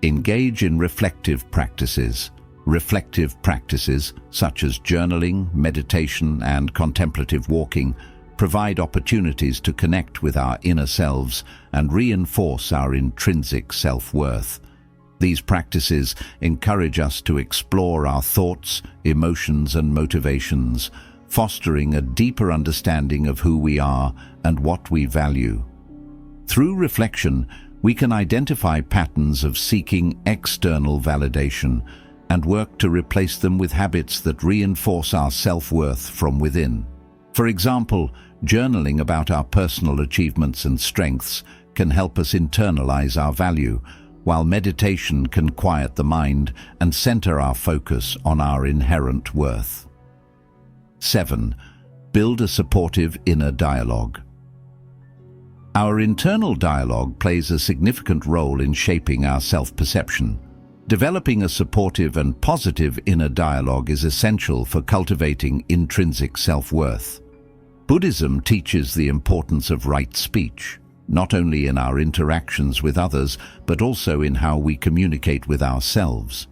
Engage in reflective practices. Reflective practices, such as journaling, meditation, and contemplative walking, provide opportunities to connect with our inner selves and reinforce our intrinsic self-worth. These practices encourage us to explore our thoughts, emotions, and motivations, fostering a deeper understanding of who we are and what we value. Through reflection, we can identify patterns of seeking external validation and work to replace them with habits that reinforce our self-worth from within. For example, journaling about our personal achievements and strengths can help us internalize our value, while meditation can quiet the mind and center our focus on our inherent worth. 7. Build a supportive inner dialogue. Our internal dialogue plays a significant role in shaping our self-perception. Developing a supportive and positive inner dialogue is essential for cultivating intrinsic self-worth. Buddhism teaches the importance of right speech, not only in our interactions with others, but also in how we communicate with ourselves.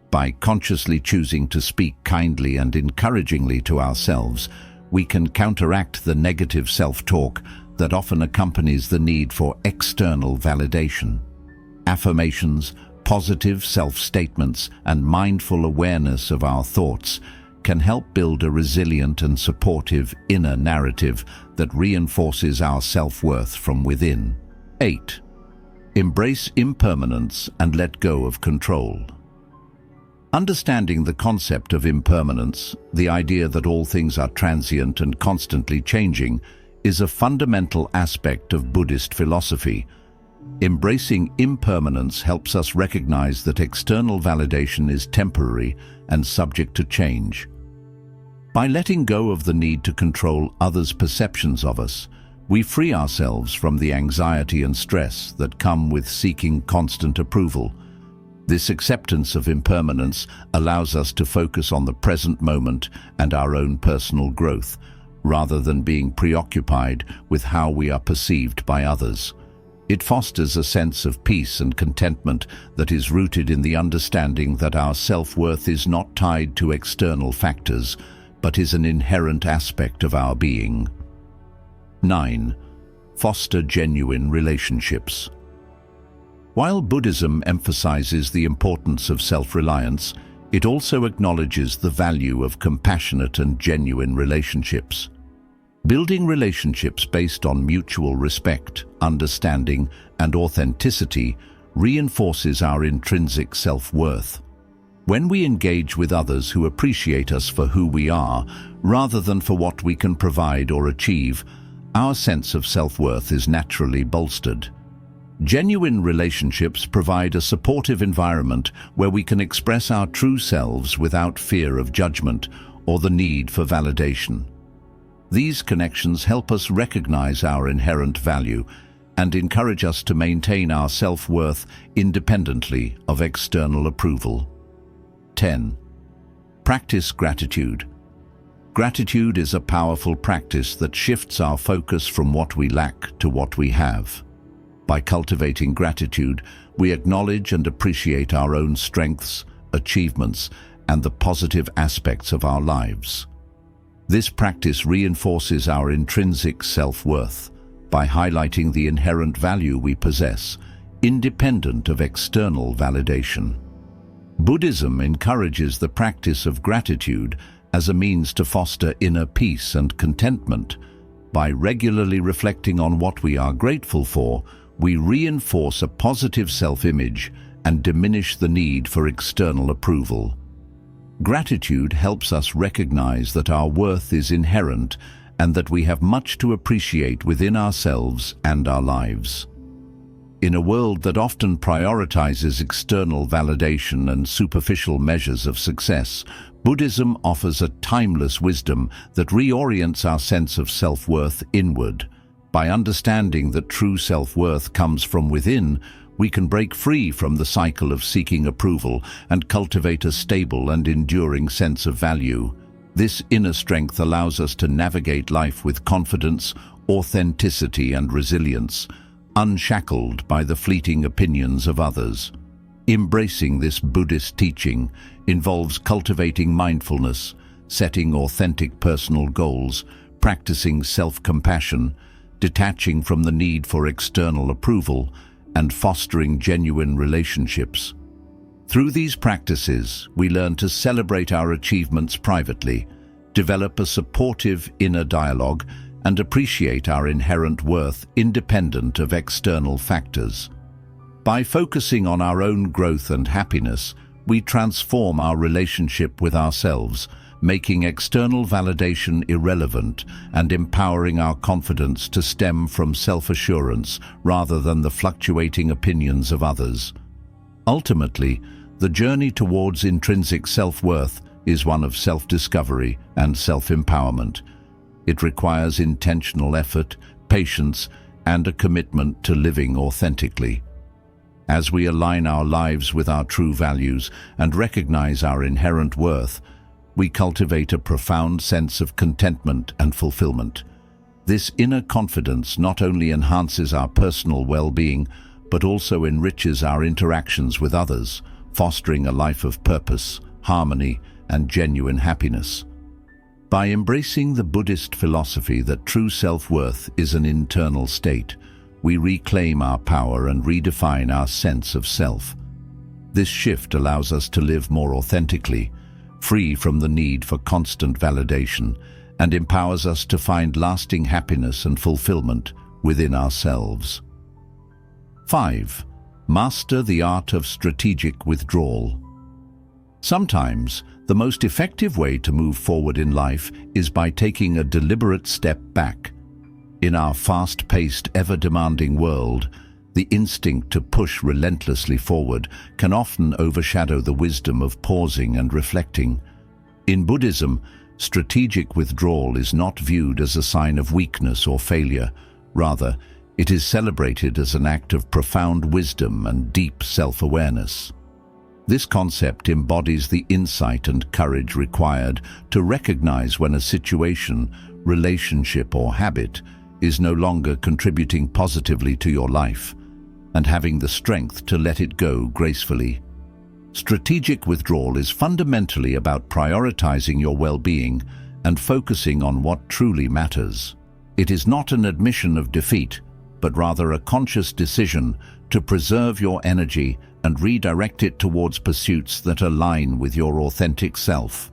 By consciously choosing to speak kindly and encouragingly to ourselves, we can counteract the negative self-talk that often accompanies the need for external validation. Affirmations, positive self-statements, and mindful awareness of our thoughts can help build a resilient and supportive inner narrative that reinforces our self-worth from within. 8. Embrace impermanence and let go of control. Understanding the concept of impermanence, the idea that all things are transient and constantly changing, is a fundamental aspect of Buddhist philosophy. Embracing impermanence helps us recognize that external validation is temporary and subject to change. By letting go of the need to control others' perceptions of us, we free ourselves from the anxiety and stress that come with seeking constant approval. This acceptance of impermanence allows us to focus on the present moment and our own personal growth, rather than being preoccupied with how we are perceived by others. It fosters a sense of peace and contentment that is rooted in the understanding that our self-worth is not tied to external factors, but is an inherent aspect of our being. 9. Foster genuine relationships. While Buddhism emphasizes the importance of self-reliance, it also acknowledges the value of compassionate and genuine relationships. Building relationships based on mutual respect, understanding, and authenticity reinforces our intrinsic self-worth. When we engage with others who appreciate us for who we are, rather than for what we can provide or achieve, our sense of self-worth is naturally bolstered. Genuine relationships provide a supportive environment where we can express our true selves without fear of judgment or the need for validation. These connections help us recognize our inherent value and encourage us to maintain our self-worth independently of external approval. 10. Practice gratitude. Gratitude is a powerful practice that shifts our focus from what we lack to what we have. By cultivating gratitude, we acknowledge and appreciate our own strengths, achievements, and the positive aspects of our lives. This practice reinforces our intrinsic self-worth by highlighting the inherent value we possess. independent of external validation. Buddhism encourages the practice of gratitude as a means to foster inner peace and contentment. By regularly reflecting on what we are grateful for, we reinforce a positive self-image and diminish the need for external approval. Gratitude helps us recognize that our worth is inherent and that we have much to appreciate within ourselves and our lives. In a world that often prioritizes external validation and superficial measures of success, Buddhism offers a timeless wisdom that reorients our sense of self-worth inward. By understanding that true self-worth comes from within, we can break free from the cycle of seeking approval and cultivate a stable and enduring sense of value. This inner strength allows us to navigate life with confidence, authenticity, and resilience, unshackled by the fleeting opinions of others. Embracing this Buddhist teaching involves cultivating mindfulness, setting authentic personal goals, practicing self-compassion, detaching from the need for external approval, and fostering genuine relationships. Through these practices, we learn to celebrate our achievements privately, develop a supportive inner dialogue, and appreciate our inherent worth independent of external factors. By focusing on our own growth and happiness, we transform our relationship with ourselves, making external validation irrelevant and empowering our confidence to stem from self-assurance rather than the fluctuating opinions of others. Ultimately, the journey towards intrinsic self-worth is one of self-discovery and self-empowerment. It requires intentional effort, patience, and a commitment to living authentically. As we align our lives with our true values and recognize our inherent worth, we cultivate a profound sense of contentment and fulfillment. This inner confidence not only enhances our personal well-being, but also enriches our interactions with others, fostering a life of purpose, harmony, and genuine happiness. By embracing the Buddhist philosophy that true self-worth is an internal state, we reclaim our power and redefine our sense of self. This shift allows us to live more authentically, free from the need for constant validation, and empowers us to find lasting happiness and fulfillment within ourselves. 5. Master the art of strategic withdrawal. Sometimes, the most effective way to move forward in life is by taking a deliberate step back. In our fast-paced, ever-demanding world, the instinct to push relentlessly forward can often overshadow the wisdom of pausing and reflecting. In Buddhism, strategic withdrawal is not viewed as a sign of weakness or failure. Rather, it is celebrated as an act of profound wisdom and deep self-awareness. This concept embodies the insight and courage required to recognize when a situation, relationship, or habit is no longer contributing positively to your life, and having the strength to let it go gracefully. Strategic withdrawal is fundamentally about prioritizing your well-being and focusing on what truly matters. It is not an admission of defeat, but rather a conscious decision to preserve your energy and redirect it towards pursuits that align with your authentic self.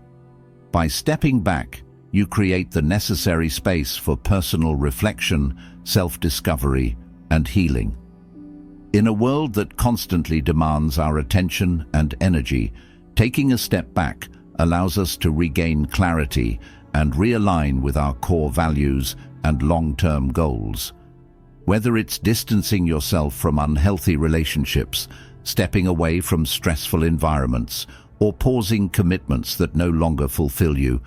By stepping back, you create the necessary space for personal reflection, self-discovery, and healing. In a world that constantly demands our attention and energy, taking a step back allows us to regain clarity and realign with our core values and long-term goals. Whether it's distancing yourself from unhealthy relationships, stepping away from stressful environments, or pausing commitments that no longer fulfill you,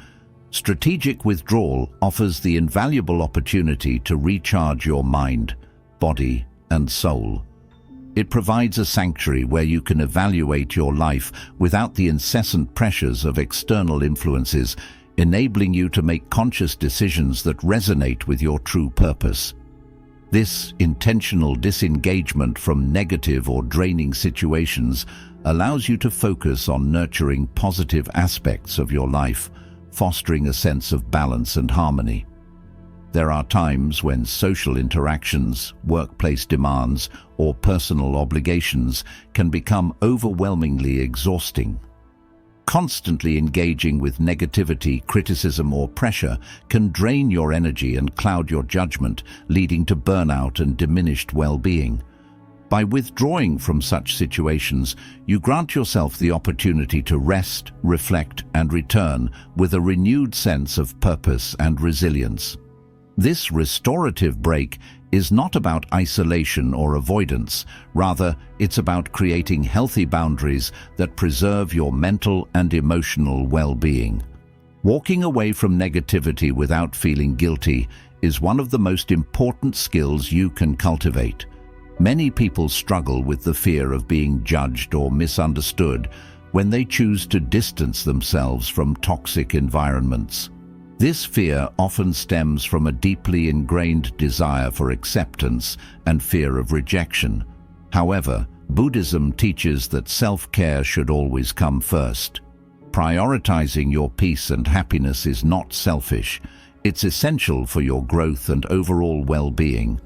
strategic withdrawal offers the invaluable opportunity to recharge your mind, body, and soul. It provides a sanctuary where you can evaluate your life without the incessant pressures of external influences, enabling you to make conscious decisions that resonate with your true purpose. This intentional disengagement from negative or draining situations allows you to focus on nurturing positive aspects of your life, fostering a sense of balance and harmony. There are times when social interactions, workplace demands, or personal obligations can become overwhelmingly exhausting. Constantly engaging with negativity, criticism, or pressure can drain your energy and cloud your judgment, leading to burnout and diminished well-being. By withdrawing from such situations, you grant yourself the opportunity to rest, reflect, and return with a renewed sense of purpose and resilience. This restorative break is not about isolation or avoidance. Rather, it's about creating healthy boundaries that preserve your mental and emotional well-being. Walking away from negativity without feeling guilty is one of the most important skills you can cultivate. Many people struggle with the fear of being judged or misunderstood when they choose to distance themselves from toxic environments. This fear often stems from a deeply ingrained desire for acceptance and fear of rejection. However, Buddhism teaches that self-care should always come first. Prioritizing your peace and happiness is not selfish. It's essential for your growth and overall well-being.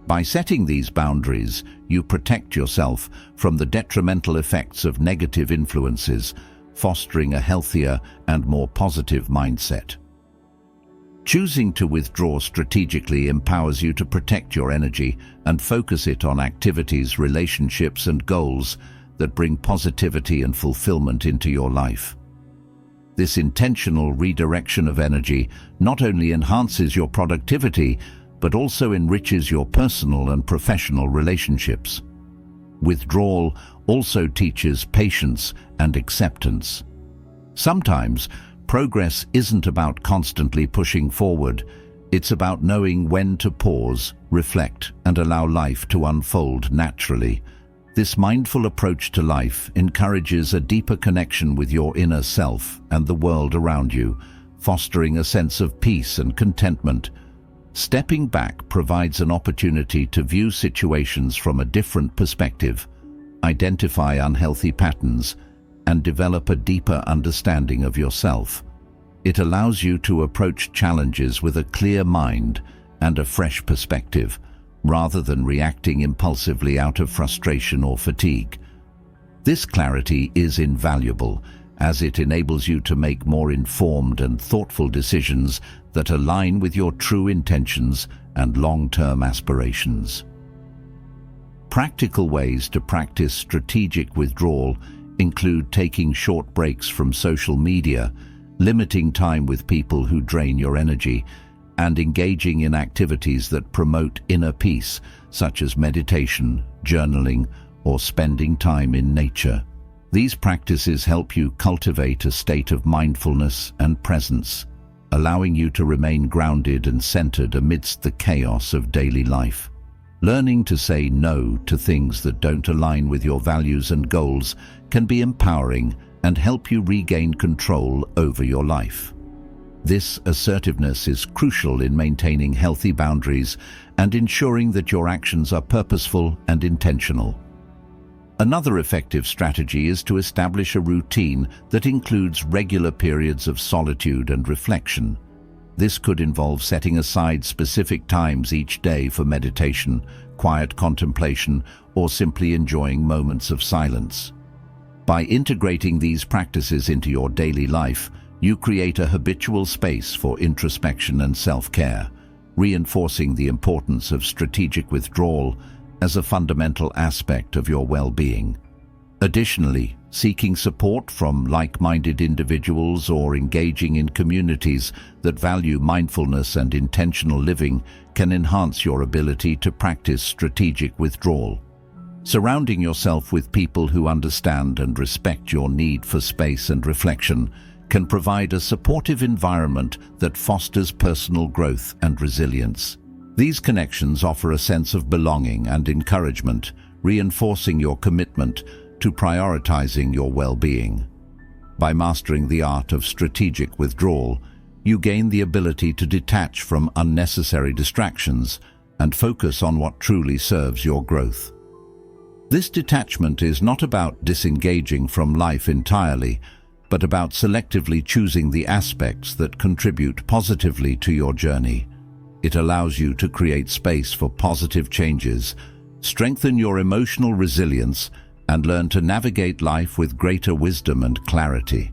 By setting these boundaries, you protect yourself from the detrimental effects of negative influences, fostering a healthier and more positive mindset. Choosing to withdraw strategically empowers you to protect your energy and focus it on activities, relationships, and goals that bring positivity and fulfillment into your life. This intentional redirection of energy not only enhances your productivity, but also enriches your personal and professional relationships. Withdrawal also teaches patience and acceptance. Sometimes, progress isn't about constantly pushing forward. It's about knowing when to pause, reflect, and allow life to unfold naturally. This mindful approach to life encourages a deeper connection with your inner self and the world around you, fostering a sense of peace and contentment. Stepping back provides an opportunity to view situations from a different perspective, identify unhealthy patterns, and develop a deeper understanding of yourself. It allows you to approach challenges with a clear mind and a fresh perspective, rather than reacting impulsively out of frustration or fatigue. This clarity is invaluable, as it enables you to make more informed and thoughtful decisions that align with your true intentions and long-term aspirations. Practical ways to practice strategic withdrawal include taking short breaks from social media, limiting time with people who drain your energy, and engaging in activities that promote inner peace, such as meditation, journaling, or spending time in nature. These practices help you cultivate a state of mindfulness and presence, allowing you to remain grounded and centered amidst the chaos of daily life. Learning to say no to things that don't align with your values and goals can be empowering and help you regain control over your life. This assertiveness is crucial in maintaining healthy boundaries and ensuring that your actions are purposeful and intentional. Another effective strategy is to establish a routine that includes regular periods of solitude and reflection. This could involve setting aside specific times each day for meditation, quiet contemplation, or simply enjoying moments of silence. By integrating these practices into your daily life, you create a habitual space for introspection and self-care, reinforcing the importance of strategic withdrawal as a fundamental aspect of your well-being. Additionally, seeking support from like-minded individuals or engaging in communities that value mindfulness and intentional living can enhance your ability to practice strategic withdrawal. Surrounding yourself with people who understand and respect your need for space and reflection can provide a supportive environment that fosters personal growth and resilience. These connections offer a sense of belonging and encouragement, reinforcing your commitment to prioritizing your well-being. By mastering the art of strategic withdrawal, you gain the ability to detach from unnecessary distractions and focus on what truly serves your growth. This detachment is not about disengaging from life entirely, but about selectively choosing the aspects that contribute positively to your journey. It allows you to create space for positive changes, strengthen your emotional resilience, and learn to navigate life with greater wisdom and clarity.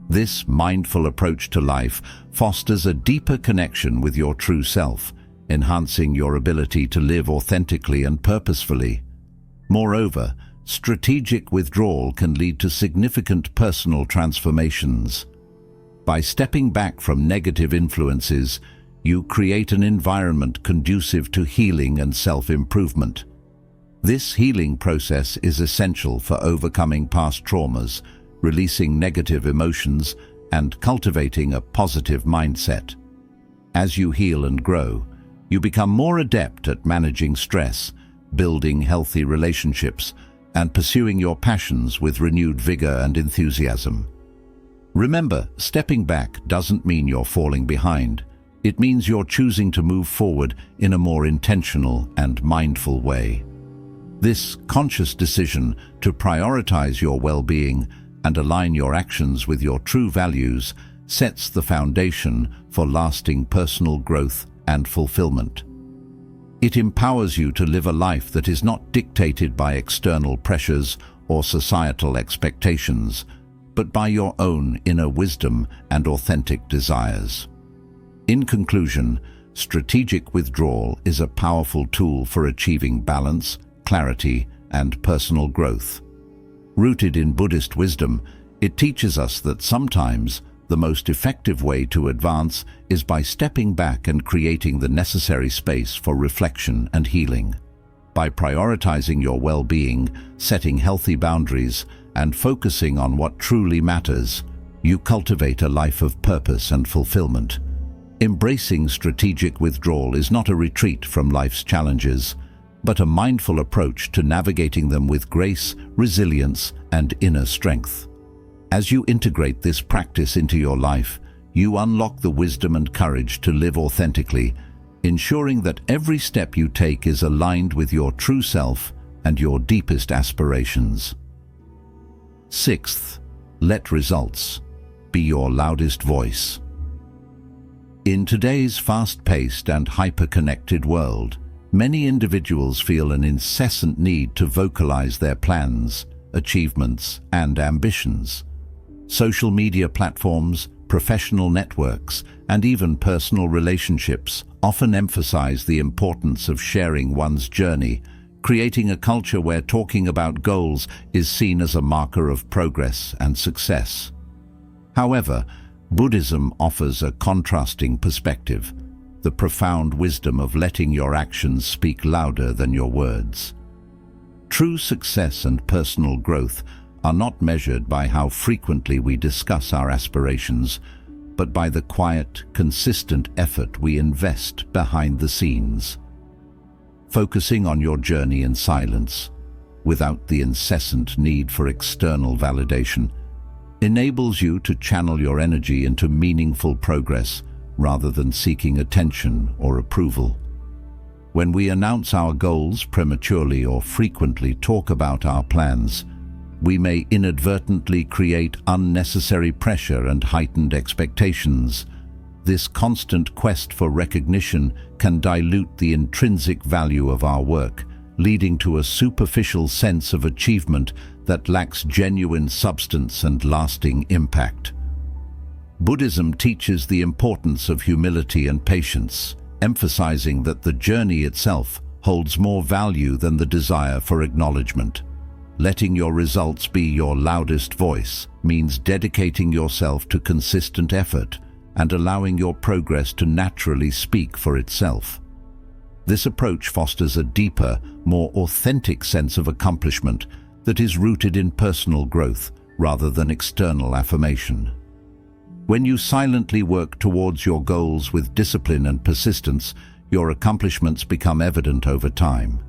This mindful approach to life fosters a deeper connection with your true self, enhancing your ability to live authentically and purposefully. Moreover, strategic withdrawal can lead to significant personal transformations. By stepping back from negative influences, you create an environment conducive to healing and self-improvement. This healing process is essential for overcoming past traumas, releasing negative emotions, and cultivating a positive mindset. As you heal and grow, you become more adept at managing stress, building healthy relationships, and pursuing your passions with renewed vigor and enthusiasm. Remember, stepping back doesn't mean you're falling behind. It means you're choosing to move forward in a more intentional and mindful way. This conscious decision to prioritize your well-being and align your actions with your true values sets the foundation for lasting personal growth and fulfillment. It empowers you to live a life that is not dictated by external pressures or societal expectations, but by your own inner wisdom and authentic desires. In conclusion, strategic withdrawal is a powerful tool for achieving balance, clarity, and personal growth. Rooted in Buddhist wisdom, it teaches us that sometimes the most effective way to advance is by stepping back and creating the necessary space for reflection and healing. By prioritizing your well-being, setting healthy boundaries, and focusing on what truly matters, you cultivate a life of purpose and fulfillment. Embracing strategic withdrawal is not a retreat from life's challenges, but a mindful approach to navigating them with grace, resilience, and inner strength. As you integrate this practice into your life, you unlock the wisdom and courage to live authentically, ensuring that every step you take is aligned with your true self and your deepest aspirations. Sixth, let results be your loudest voice. In today's fast-paced and hyper-connected world, many individuals feel an incessant need to vocalize their plans, achievements, and ambitions. Social media platforms, professional networks, and even personal relationships often emphasize the importance of sharing one's journey, creating a culture where talking about goals is seen as a marker of progress and success. However, Buddhism offers a contrasting perspective, the profound wisdom of letting your actions speak louder than your words. True success and personal growth are not measured by how frequently we discuss our aspirations, but by the quiet, consistent effort we invest behind the scenes. Focusing on your journey in silence, without the incessant need for external validation, enables you to channel your energy into meaningful progress rather than seeking attention or approval. When we announce our goals prematurely or frequently talk about our plans, we may inadvertently create unnecessary pressure and heightened expectations. This constant quest for recognition can dilute the intrinsic value of our work, leading to a superficial sense of achievement that lacks genuine substance and lasting impact. Buddhism teaches the importance of humility and patience, emphasizing that the journey itself holds more value than the desire for acknowledgement. Letting your results be your loudest voice means dedicating yourself to consistent effort and allowing your progress to naturally speak for itself. This approach fosters a deeper, more authentic sense of accomplishment that is rooted in personal growth rather than external affirmation. When you silently work towards your goals with discipline and persistence, your accomplishments become evident over time.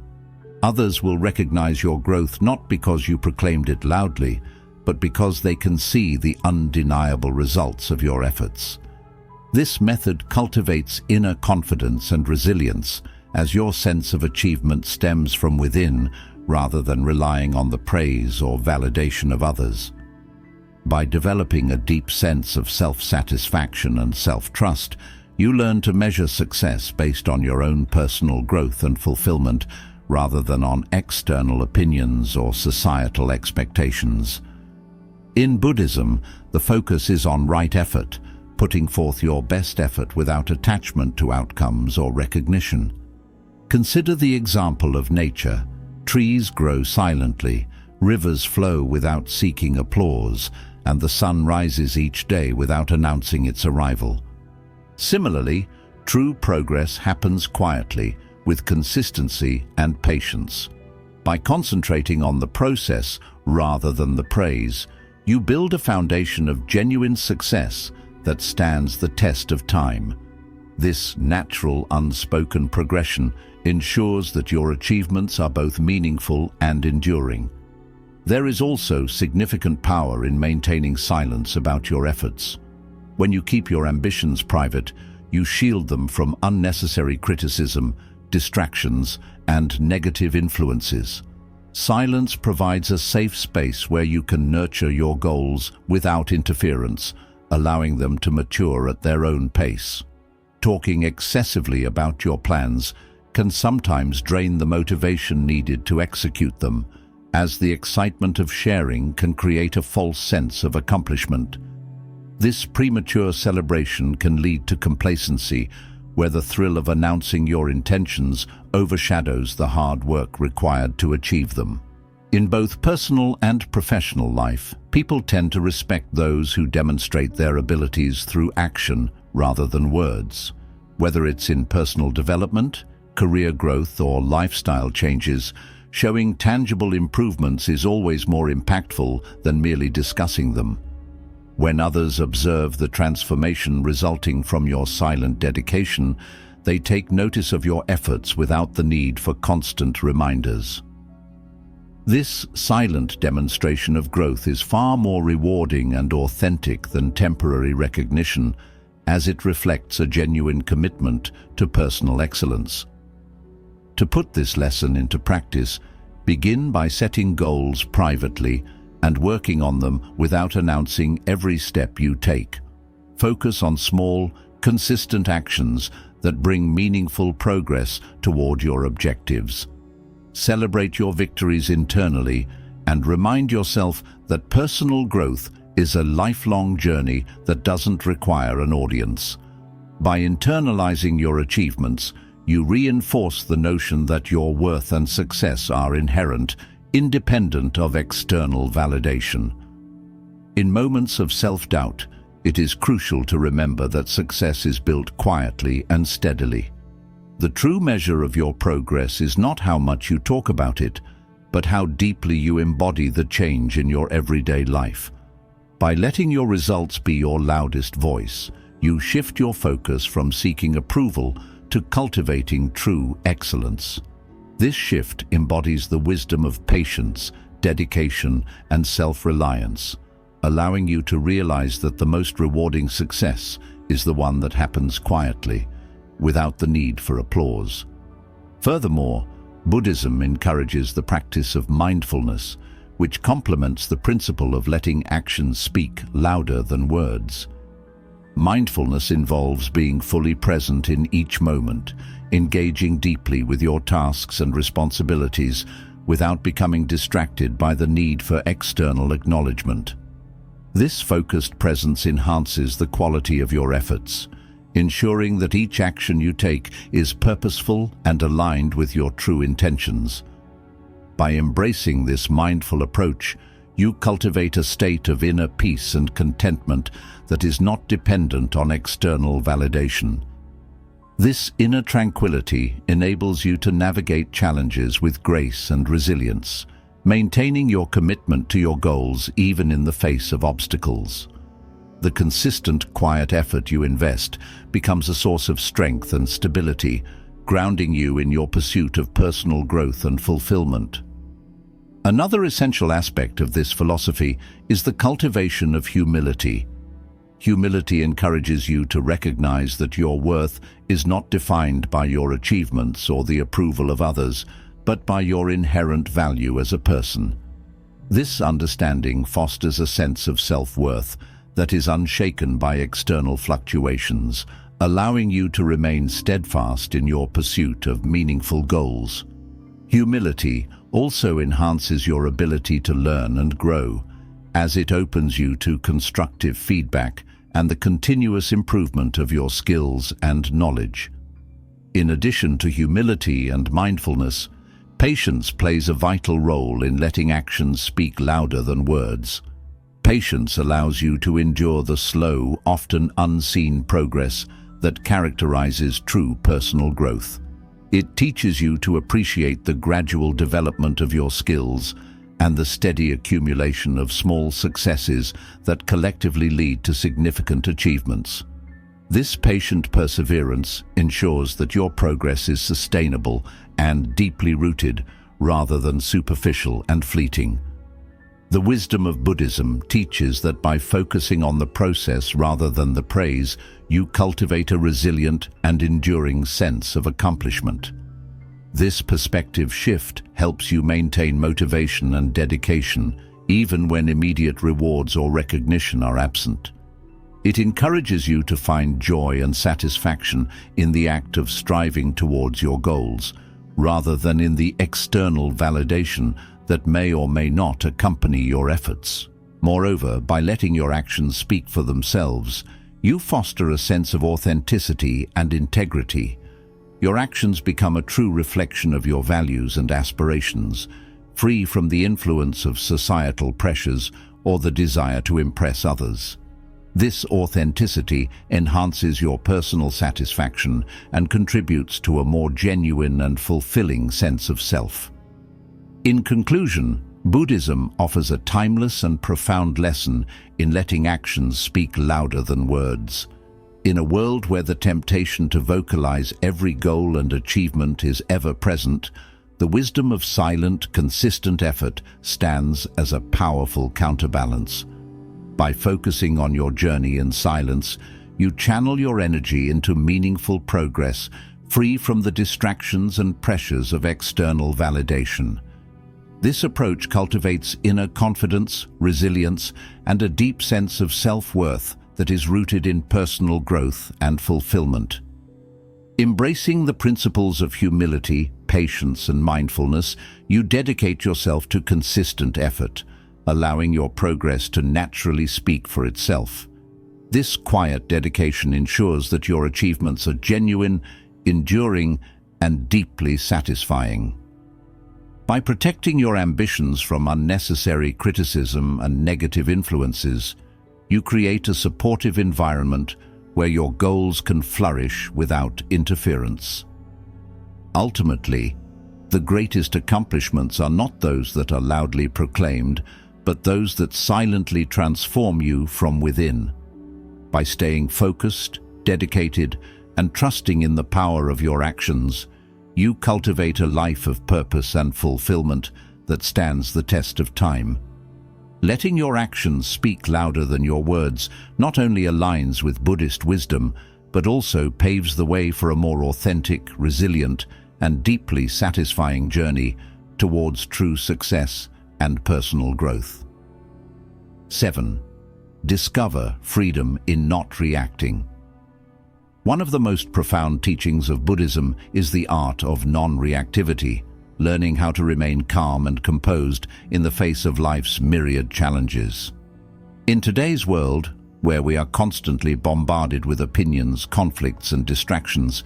Others will recognize your growth not because you proclaimed it loudly, but because they can see the undeniable results of your efforts. This method cultivates inner confidence and resilience, as your sense of achievement stems from within rather than relying on the praise or validation of others. By developing a deep sense of self-satisfaction and self-trust, You learn to measure success based on your own personal growth and fulfillment rather than on external opinions or societal expectations. In Buddhism, the focus is on right effort, putting forth your best effort without attachment to outcomes or recognition. Consider the example of nature. Trees grow silently, rivers flow without seeking applause, and the sun rises each day without announcing its arrival. Similarly, true progress happens quietly, with consistency and patience. By concentrating on the process rather than the praise, you build a foundation of genuine success that stands the test of time. This natural, unspoken progression ensures that your achievements are both meaningful and enduring. There is also significant power in maintaining silence about your efforts. When you keep your ambitions private, you shield them from unnecessary criticism, distractions, and negative influences. Silence provides a safe space where you can nurture your goals without interference, allowing them to mature at their own pace. Talking excessively about your plans can sometimes drain the motivation needed to execute them, as the excitement of sharing can create a false sense of accomplishment. This premature celebration can lead to complacency, where the thrill of announcing your intentions overshadows the hard work required to achieve them. In both personal and professional life, people tend to respect those who demonstrate their abilities through action rather than words. Whether it's in personal development, career growth, or lifestyle changes, showing tangible improvements is always more impactful than merely discussing them. When others observe the transformation resulting from your silent dedication, they take notice of your efforts without the need for constant reminders. This silent demonstration of growth is far more rewarding and authentic than temporary recognition, as it reflects a genuine commitment to personal excellence. To put this lesson into practice, begin by setting goals privately and working on them without announcing every step you take. Focus on small, consistent actions that bring meaningful progress toward your objectives. Celebrate your victories internally and remind yourself that personal growth is a lifelong journey that doesn't require an audience. By internalizing your achievements, you reinforce the notion that your worth and success are inherent, independent of external validation. In moments of self-doubt, it is crucial to remember that success is built quietly and steadily. The true measure of your progress is not how much you talk about it, but how deeply you embody the change in your everyday life. By letting your results be your loudest voice, you shift your focus from seeking approval to cultivating true excellence. This shift embodies the wisdom of patience, dedication, and self-reliance, allowing you to realize that the most rewarding success is the one that happens quietly, without the need for applause. Furthermore, Buddhism encourages the practice of mindfulness, which complements the principle of letting actions speak louder than words. Mindfulness involves being fully present in each moment, engaging deeply with your tasks and responsibilities without becoming distracted by the need for external acknowledgement. This focused presence enhances the quality of your efforts, ensuring that each action you take is purposeful and aligned with your true intentions. By embracing this mindful approach, you cultivate a state of inner peace and contentment that is not dependent on external validation. This inner tranquility enables you to navigate challenges with grace and resilience, maintaining your commitment to your goals even in the face of obstacles. The consistent, quiet effort you invest becomes a source of strength and stability, grounding you in your pursuit of personal growth and fulfillment. Another essential aspect of this philosophy is the cultivation of humility. Humility encourages you to recognize that your worth is not defined by your achievements or the approval of others, but by your inherent value as a person. This understanding fosters a sense of self-worth that is unshaken by external fluctuations, allowing you to remain steadfast in your pursuit of meaningful goals. Humility also enhances your ability to learn and grow, as it opens you to constructive feedback and the continuous improvement of your skills and knowledge. In addition to humility and mindfulness, patience plays a vital role in letting actions speak louder than words. Patience allows you to endure the slow, often unseen progress that characterizes true personal growth. It teaches you to appreciate the gradual development of your skills and the steady accumulation of small successes that collectively lead to significant achievements. This patient perseverance ensures that your progress is sustainable and deeply rooted rather than superficial and fleeting. The wisdom of Buddhism teaches that by focusing on the process rather than the praise, you cultivate a resilient and enduring sense of accomplishment. This perspective shift helps you maintain motivation and dedication, even when immediate rewards or recognition are absent. It encourages you to find joy and satisfaction in the act of striving towards your goals, rather than in the external validation that may or may not accompany your efforts. Moreover, by letting your actions speak for themselves, you foster a sense of authenticity and integrity. Your actions become a true reflection of your values and aspirations, free from the influence of societal pressures or the desire to impress others. This authenticity enhances your personal satisfaction and contributes to a more genuine and fulfilling sense of self. In conclusion, Buddhism offers a timeless and profound lesson in letting actions speak louder than words. In a world where the temptation to vocalize every goal and achievement is ever present, the wisdom of silent, consistent effort stands as a powerful counterbalance. By focusing on your journey in silence, you channel your energy into meaningful progress, free from the distractions and pressures of external validation. This approach cultivates inner confidence, resilience, and a deep sense of self-worth that is rooted in personal growth and fulfillment. Embracing the principles of humility, patience, and mindfulness, you dedicate yourself to consistent effort, allowing your progress to naturally speak for itself. This quiet dedication ensures that your achievements are genuine, enduring, and deeply satisfying. By protecting your ambitions from unnecessary criticism and negative influences, you create a supportive environment where your goals can flourish without interference. Ultimately, the greatest accomplishments are not those that are loudly proclaimed, but those that silently transform you from within. By staying focused, dedicated, and trusting in the power of your actions, you cultivate a life of purpose and fulfillment that stands the test of time. Letting your actions speak louder than your words not only aligns with Buddhist wisdom, but also paves the way for a more authentic, resilient, and deeply satisfying journey towards true success and personal growth. 7. Discover freedom in not reacting. One of the most profound teachings of Buddhism is the art of non-reactivity, learning how to remain calm and composed in the face of life's myriad challenges. In today's world, where we are constantly bombarded with opinions, conflicts, and distractions,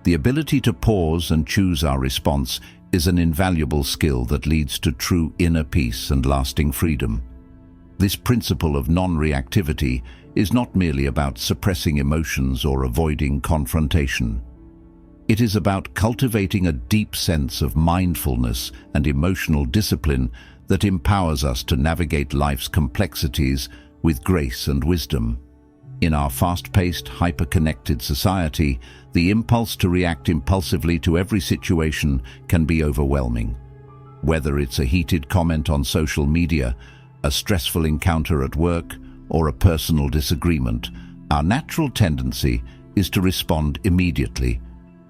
the ability to pause and choose our response is an invaluable skill that leads to true inner peace and lasting freedom. This principle of non-reactivity is not merely about suppressing emotions or avoiding confrontation. It is about cultivating a deep sense of mindfulness and emotional discipline that empowers us to navigate life's complexities with grace and wisdom. In our fast-paced, hyper-connected society, the impulse to react impulsively to every situation can be overwhelming. Whether it's a heated comment on social media, a stressful encounter at work, or a personal disagreement, our natural tendency is to respond immediately,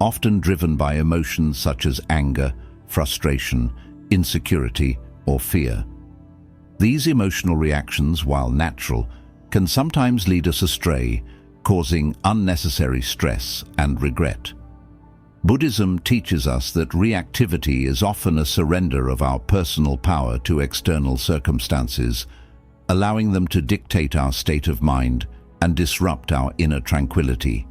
often driven by emotions such as anger, frustration, insecurity, or fear. These emotional reactions, while natural, can sometimes lead us astray, causing unnecessary stress and regret. Buddhism teaches us that reactivity is often a surrender of our personal power to external circumstances, allowing them to dictate our state of mind and disrupt our inner tranquility.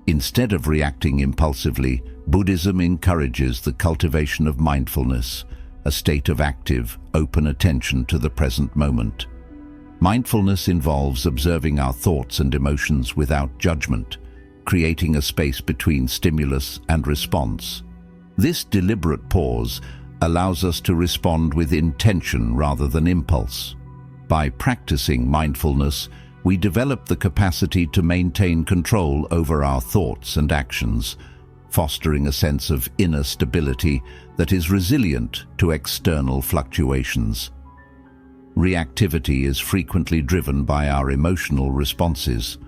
Instead of reacting impulsively, Buddhism encourages the cultivation of mindfulness, a state of active, open attention to the present moment. Mindfulness involves observing our thoughts and emotions without judgment, creating a space between stimulus and response. This deliberate pause allows us to respond with intention rather than impulse. By practicing mindfulness, we develop the capacity to maintain control over our thoughts and actions, fostering a sense of inner stability that is resilient to external fluctuations. Reactivity is frequently driven by our emotional responses.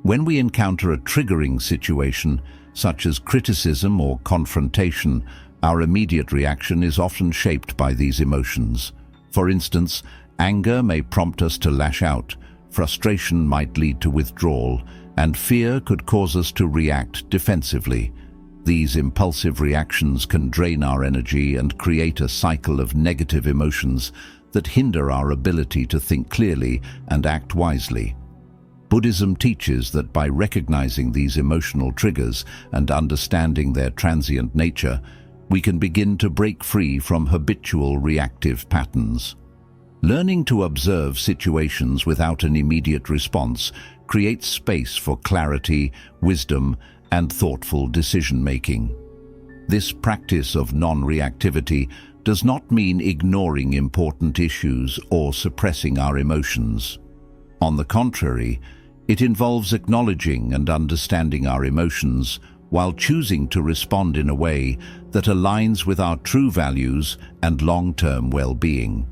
When we encounter a triggering situation, such as criticism or confrontation, our immediate reaction is often shaped by these emotions. For instance, anger may prompt us to lash out, frustration might lead to withdrawal, and fear could cause us to react defensively. These impulsive reactions can drain our energy and create a cycle of negative emotions that hinder our ability to think clearly and act wisely. Buddhism teaches that by recognizing these emotional triggers and understanding their transient nature, we can begin to break free from habitual reactive patterns. Learning to observe situations without an immediate response creates space for clarity, wisdom, and thoughtful decision-making. This practice of non-reactivity does not mean ignoring important issues or suppressing our emotions. On the contrary, it involves acknowledging and understanding our emotions while choosing to respond in a way that aligns with our true values and long-term well-being.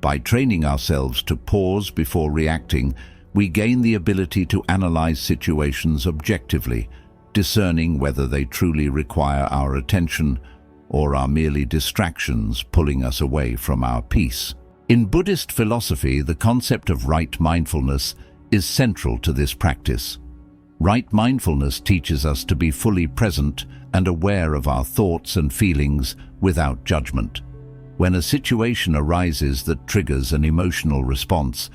By training ourselves to pause before reacting, we gain the ability to analyze situations objectively, discerning whether they truly require our attention or are merely distractions pulling us away from our peace. In Buddhist philosophy, the concept of right mindfulness is central to this practice. Right mindfulness teaches us to be fully present and aware of our thoughts and feelings without judgment. When a situation arises that triggers an emotional response,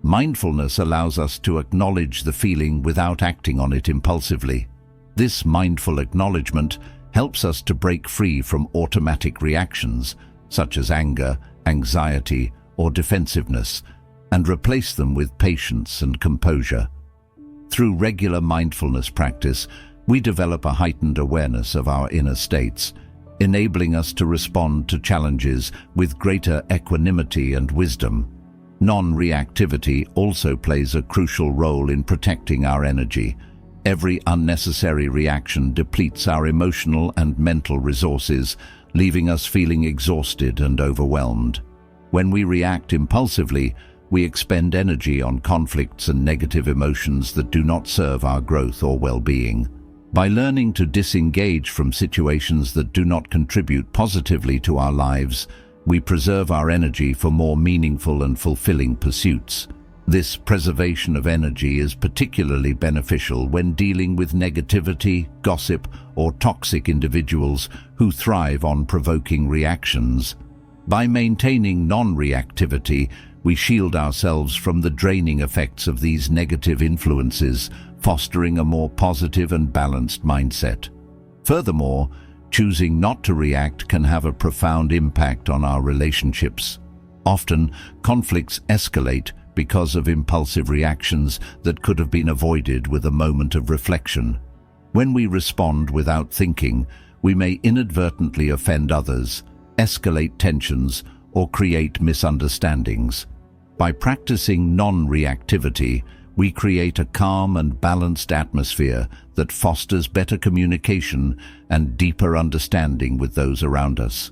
mindfulness allows us to acknowledge the feeling without acting on it impulsively. This mindful acknowledgement helps us to break free from automatic reactions, such as anger, anxiety, or defensiveness, and replace them with patience and composure. Through regular mindfulness practice, we develop a heightened awareness of our inner states, enabling us to respond to challenges with greater equanimity and wisdom. Non-reactivity also plays a crucial role in protecting our energy. Every unnecessary reaction depletes our emotional and mental resources, leaving us feeling exhausted and overwhelmed. When we react impulsively, we expend energy on conflicts and negative emotions that do not serve our growth or well-being. By learning to disengage from situations that do not contribute positively to our lives, we preserve our energy for more meaningful and fulfilling pursuits. This preservation of energy is particularly beneficial when dealing with negativity, gossip, or toxic individuals who thrive on provoking reactions. By maintaining non-reactivity, we shield ourselves from the draining effects of these negative influences, fostering a more positive and balanced mindset. Furthermore, choosing not to react can have a profound impact on our relationships. Often, conflicts escalate because of impulsive reactions that could have been avoided with a moment of reflection. When we respond without thinking, we may inadvertently offend others, escalate tensions, or create misunderstandings. By practicing non-reactivity, we create a calm and balanced atmosphere that fosters better communication and deeper understanding with those around us.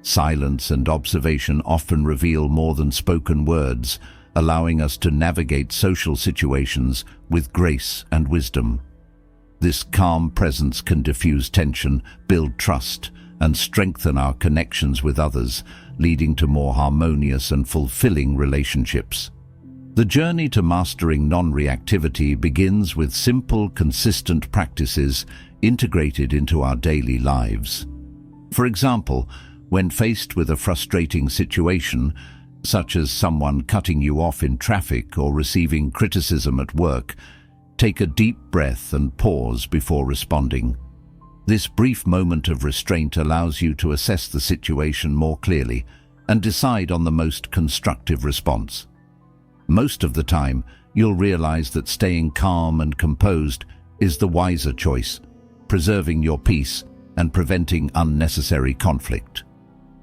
Silence and observation often reveal more than spoken words, allowing us to navigate social situations with grace and wisdom. This calm presence can diffuse tension, build trust, and strengthen our connections with others, leading to more harmonious and fulfilling relationships. The journey to mastering non-reactivity begins with simple, consistent practices integrated into our daily lives. For example, when faced with a frustrating situation, such as someone cutting you off in traffic or receiving criticism at work, take a deep breath and pause before responding. This brief moment of restraint allows you to assess the situation more clearly and decide on the most constructive response. Most of the time, you'll realize that staying calm and composed is the wiser choice, preserving your peace and preventing unnecessary conflict.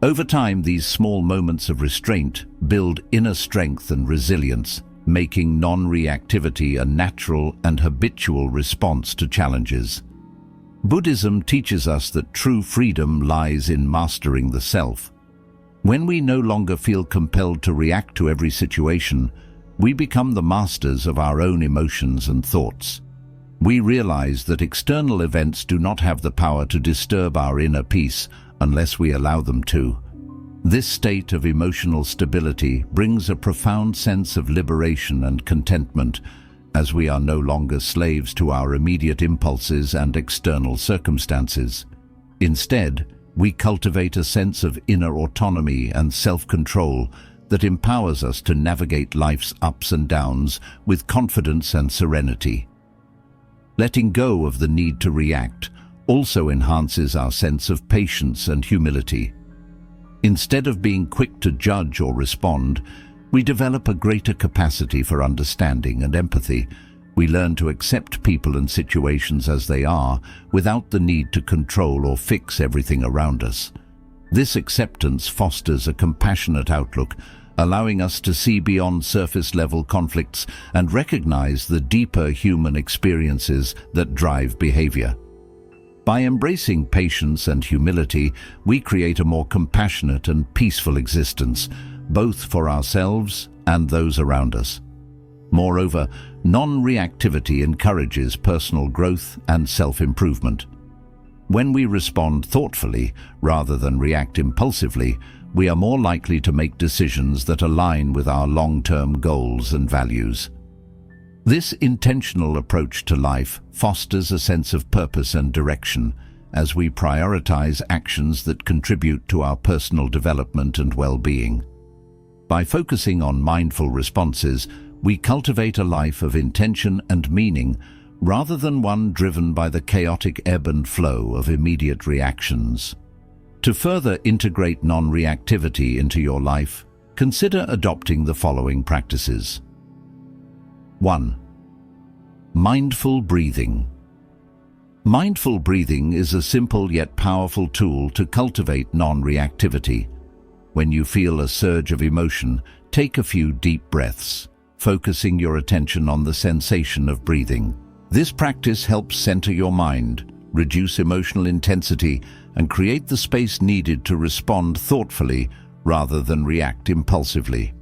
Over time, these small moments of restraint build inner strength and resilience, making non-reactivity a natural and habitual response to challenges. Buddhism teaches us that true freedom lies in mastering the self. When we no longer feel compelled to react to every situation, we become the masters of our own emotions and thoughts. We realize that external events do not have the power to disturb our inner peace unless we allow them to. This state of emotional stability brings a profound sense of liberation and contentment, as we are no longer slaves to our immediate impulses and external circumstances. Instead, we cultivate a sense of inner autonomy and self-control that empowers us to navigate life's ups and downs with confidence and serenity. Letting go of the need to react also enhances our sense of patience and humility. Instead of being quick to judge or respond, we develop a greater capacity for understanding and empathy. We learn to accept people and situations as they are, without the need to control or fix everything around us. This acceptance fosters a compassionate outlook, allowing us to see beyond surface-level conflicts and recognize the deeper human experiences that drive behavior. By embracing patience and humility, we create a more compassionate and peaceful existence, both for ourselves and those around us. Moreover, non-reactivity encourages personal growth and self-improvement. When we respond thoughtfully rather than react impulsively, we are more likely to make decisions that align with our long-term goals and values. This intentional approach to life fosters a sense of purpose and direction as we prioritize actions that contribute to our personal development and well-being. By focusing on mindful responses, we cultivate a life of intention and meaning rather than one driven by the chaotic ebb and flow of immediate reactions. To further integrate non-reactivity into your life, consider adopting the following practices. 1. Mindful breathing. Mindful breathing is a simple yet powerful tool to cultivate non-reactivity. When you feel a surge of emotion, take a few deep breaths, focusing your attention on the sensation of breathing. This practice helps center your mind, reduce emotional intensity, and create the space needed to respond thoughtfully rather than react impulsively.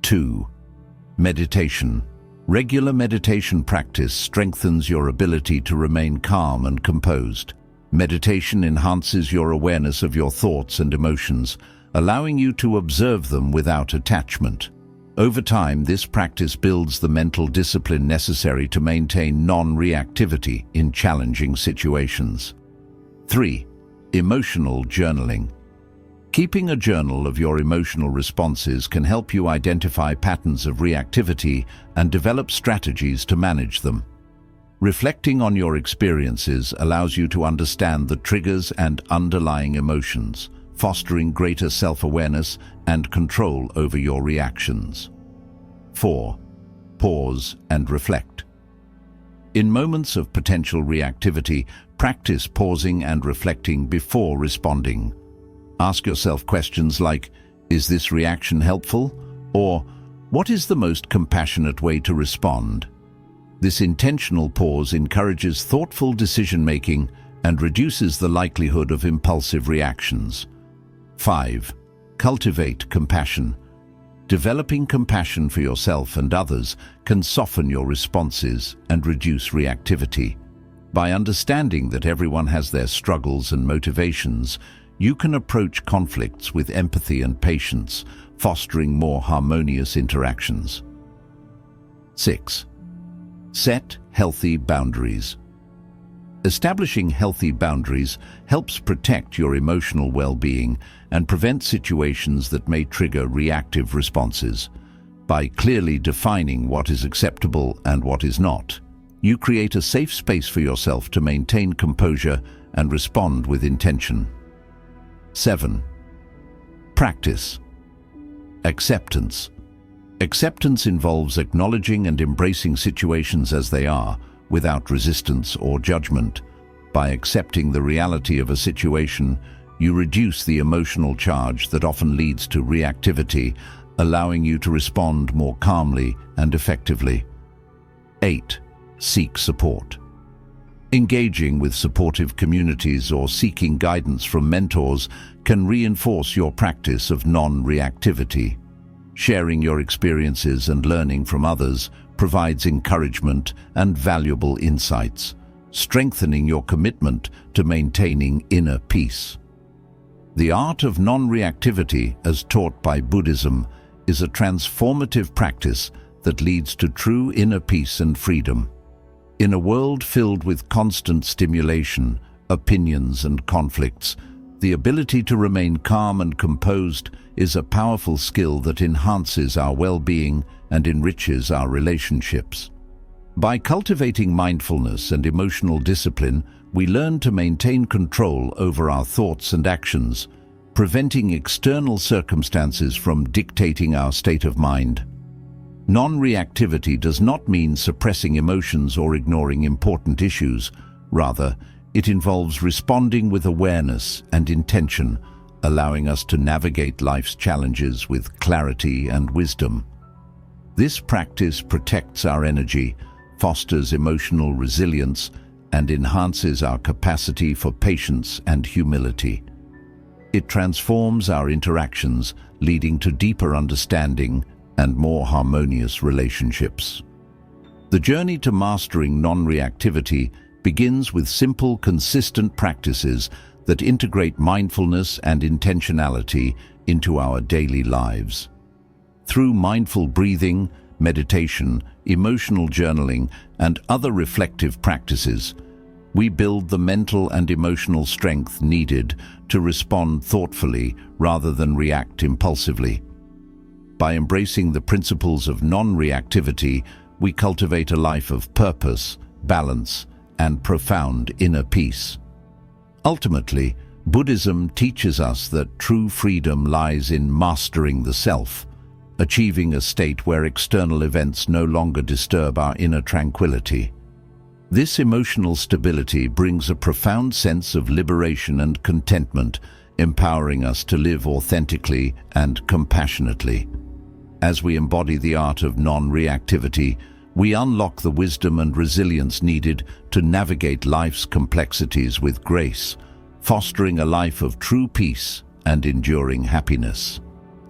2. Meditation. Regular meditation practice strengthens your ability to remain calm and composed. Meditation enhances your awareness of your thoughts and emotions, allowing you to observe them without attachment. Over time, this practice builds the mental discipline necessary to maintain non-reactivity in challenging situations. 3. Emotional journaling. Keeping a journal of your emotional responses can help you identify patterns of reactivity and develop strategies to manage them. Reflecting on your experiences allows you to understand the triggers and underlying emotions, fostering greater self-awareness and control over your reactions. 4. Pause and reflect. In moments of potential reactivity, practice pausing and reflecting before responding. Ask yourself questions like, is this reaction helpful? Or, what is the most compassionate way to respond? This intentional pause encourages thoughtful decision-making and reduces the likelihood of impulsive reactions. 5. Cultivate compassion. Developing compassion for yourself and others can soften your responses and reduce reactivity. By understanding that everyone has their struggles and motivations, you can approach conflicts with empathy and patience, fostering more harmonious interactions. 6. Set healthy boundaries. Establishing healthy boundaries helps protect your emotional well-being and prevent situations that may trigger reactive responses. By clearly defining what is acceptable and what is not, you create a safe space for yourself to maintain composure and respond with intention. 7. Practice. Acceptance. Acceptance involves acknowledging and embracing situations as they are, without resistance or judgment. By accepting the reality of a situation, you reduce the emotional charge that often leads to reactivity, allowing you to respond more calmly and effectively. 8. Seek support. Engaging with supportive communities or seeking guidance from mentors can reinforce your practice of non-reactivity. Sharing your experiences and learning from others provides encouragement and valuable insights, strengthening your commitment to maintaining inner peace. The art of non-reactivity, as taught by Buddhism, is a transformative practice that leads to true inner peace and freedom. In a world filled with constant stimulation, opinions and conflicts, the ability to remain calm and composed is a powerful skill that enhances our well-being and enriches our relationships. By cultivating mindfulness and emotional discipline, we learn to maintain control over our thoughts and actions, preventing external circumstances from dictating our state of mind. Non-reactivity does not mean suppressing emotions or ignoring important issues. Rather, it involves responding with awareness and intention, allowing us to navigate life's challenges with clarity and wisdom. This practice protects our energy, fosters emotional resilience, and enhances our capacity for patience and humility. It transforms our interactions, leading to deeper understanding and more harmonious relationships. The journey to mastering non-reactivity begins with simple, consistent practices that integrate mindfulness and intentionality into our daily lives. Through mindful breathing, meditation, emotional journaling, and other reflective practices, we build the mental and emotional strength needed to respond thoughtfully rather than react impulsively. By embracing the principles of non-reactivity, we cultivate a life of purpose, balance, and profound inner peace. Ultimately, Buddhism teaches us that true freedom lies in mastering the self, achieving a state where external events no longer disturb our inner tranquility. This emotional stability brings a profound sense of liberation and contentment, empowering us to live authentically and compassionately. As we embody the art of non-reactivity, we unlock the wisdom and resilience needed to navigate life's complexities with grace, fostering a life of true peace and enduring happiness.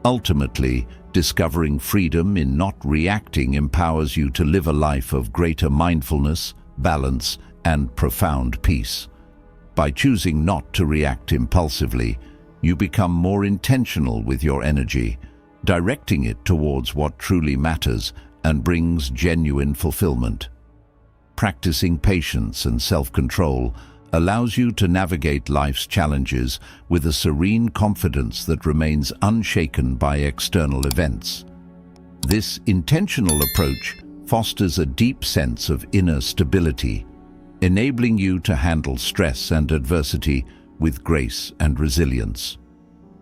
Ultimately, discovering freedom in not reacting empowers you to live a life of greater mindfulness, balance, and profound peace. By choosing not to react impulsively, you become more intentional with your energy, directing it towards what truly matters and brings genuine fulfillment. Practicing patience and self-control allows you to navigate life's challenges with a serene confidence that remains unshaken by external events. This intentional approach fosters a deep sense of inner stability, enabling you to handle stress and adversity with grace and resilience.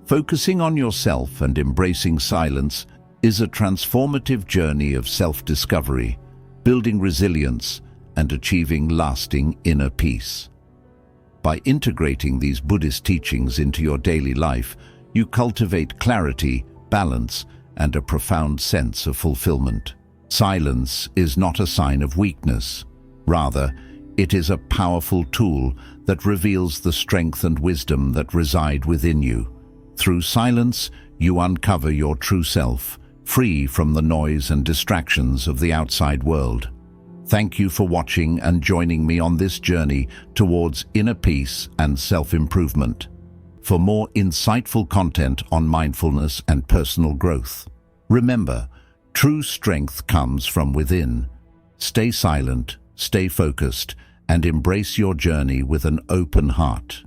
Focusing on yourself and embracing silence is a transformative journey of self-discovery, building resilience and achieving lasting inner peace. By integrating these Buddhist teachings into your daily life, you cultivate clarity, balance, and a profound sense of fulfillment. Silence is not a sign of weakness. Rather, it is a powerful tool that reveals the strength and wisdom that reside within you. Through silence, you uncover your true self, free from the noise and distractions of the outside world. Thank you for watching and joining me on this journey towards inner peace and self-improvement. For more insightful content on mindfulness and personal growth, remember, True strength comes from within. Stay silent, stay focused, and embrace your journey with an open heart.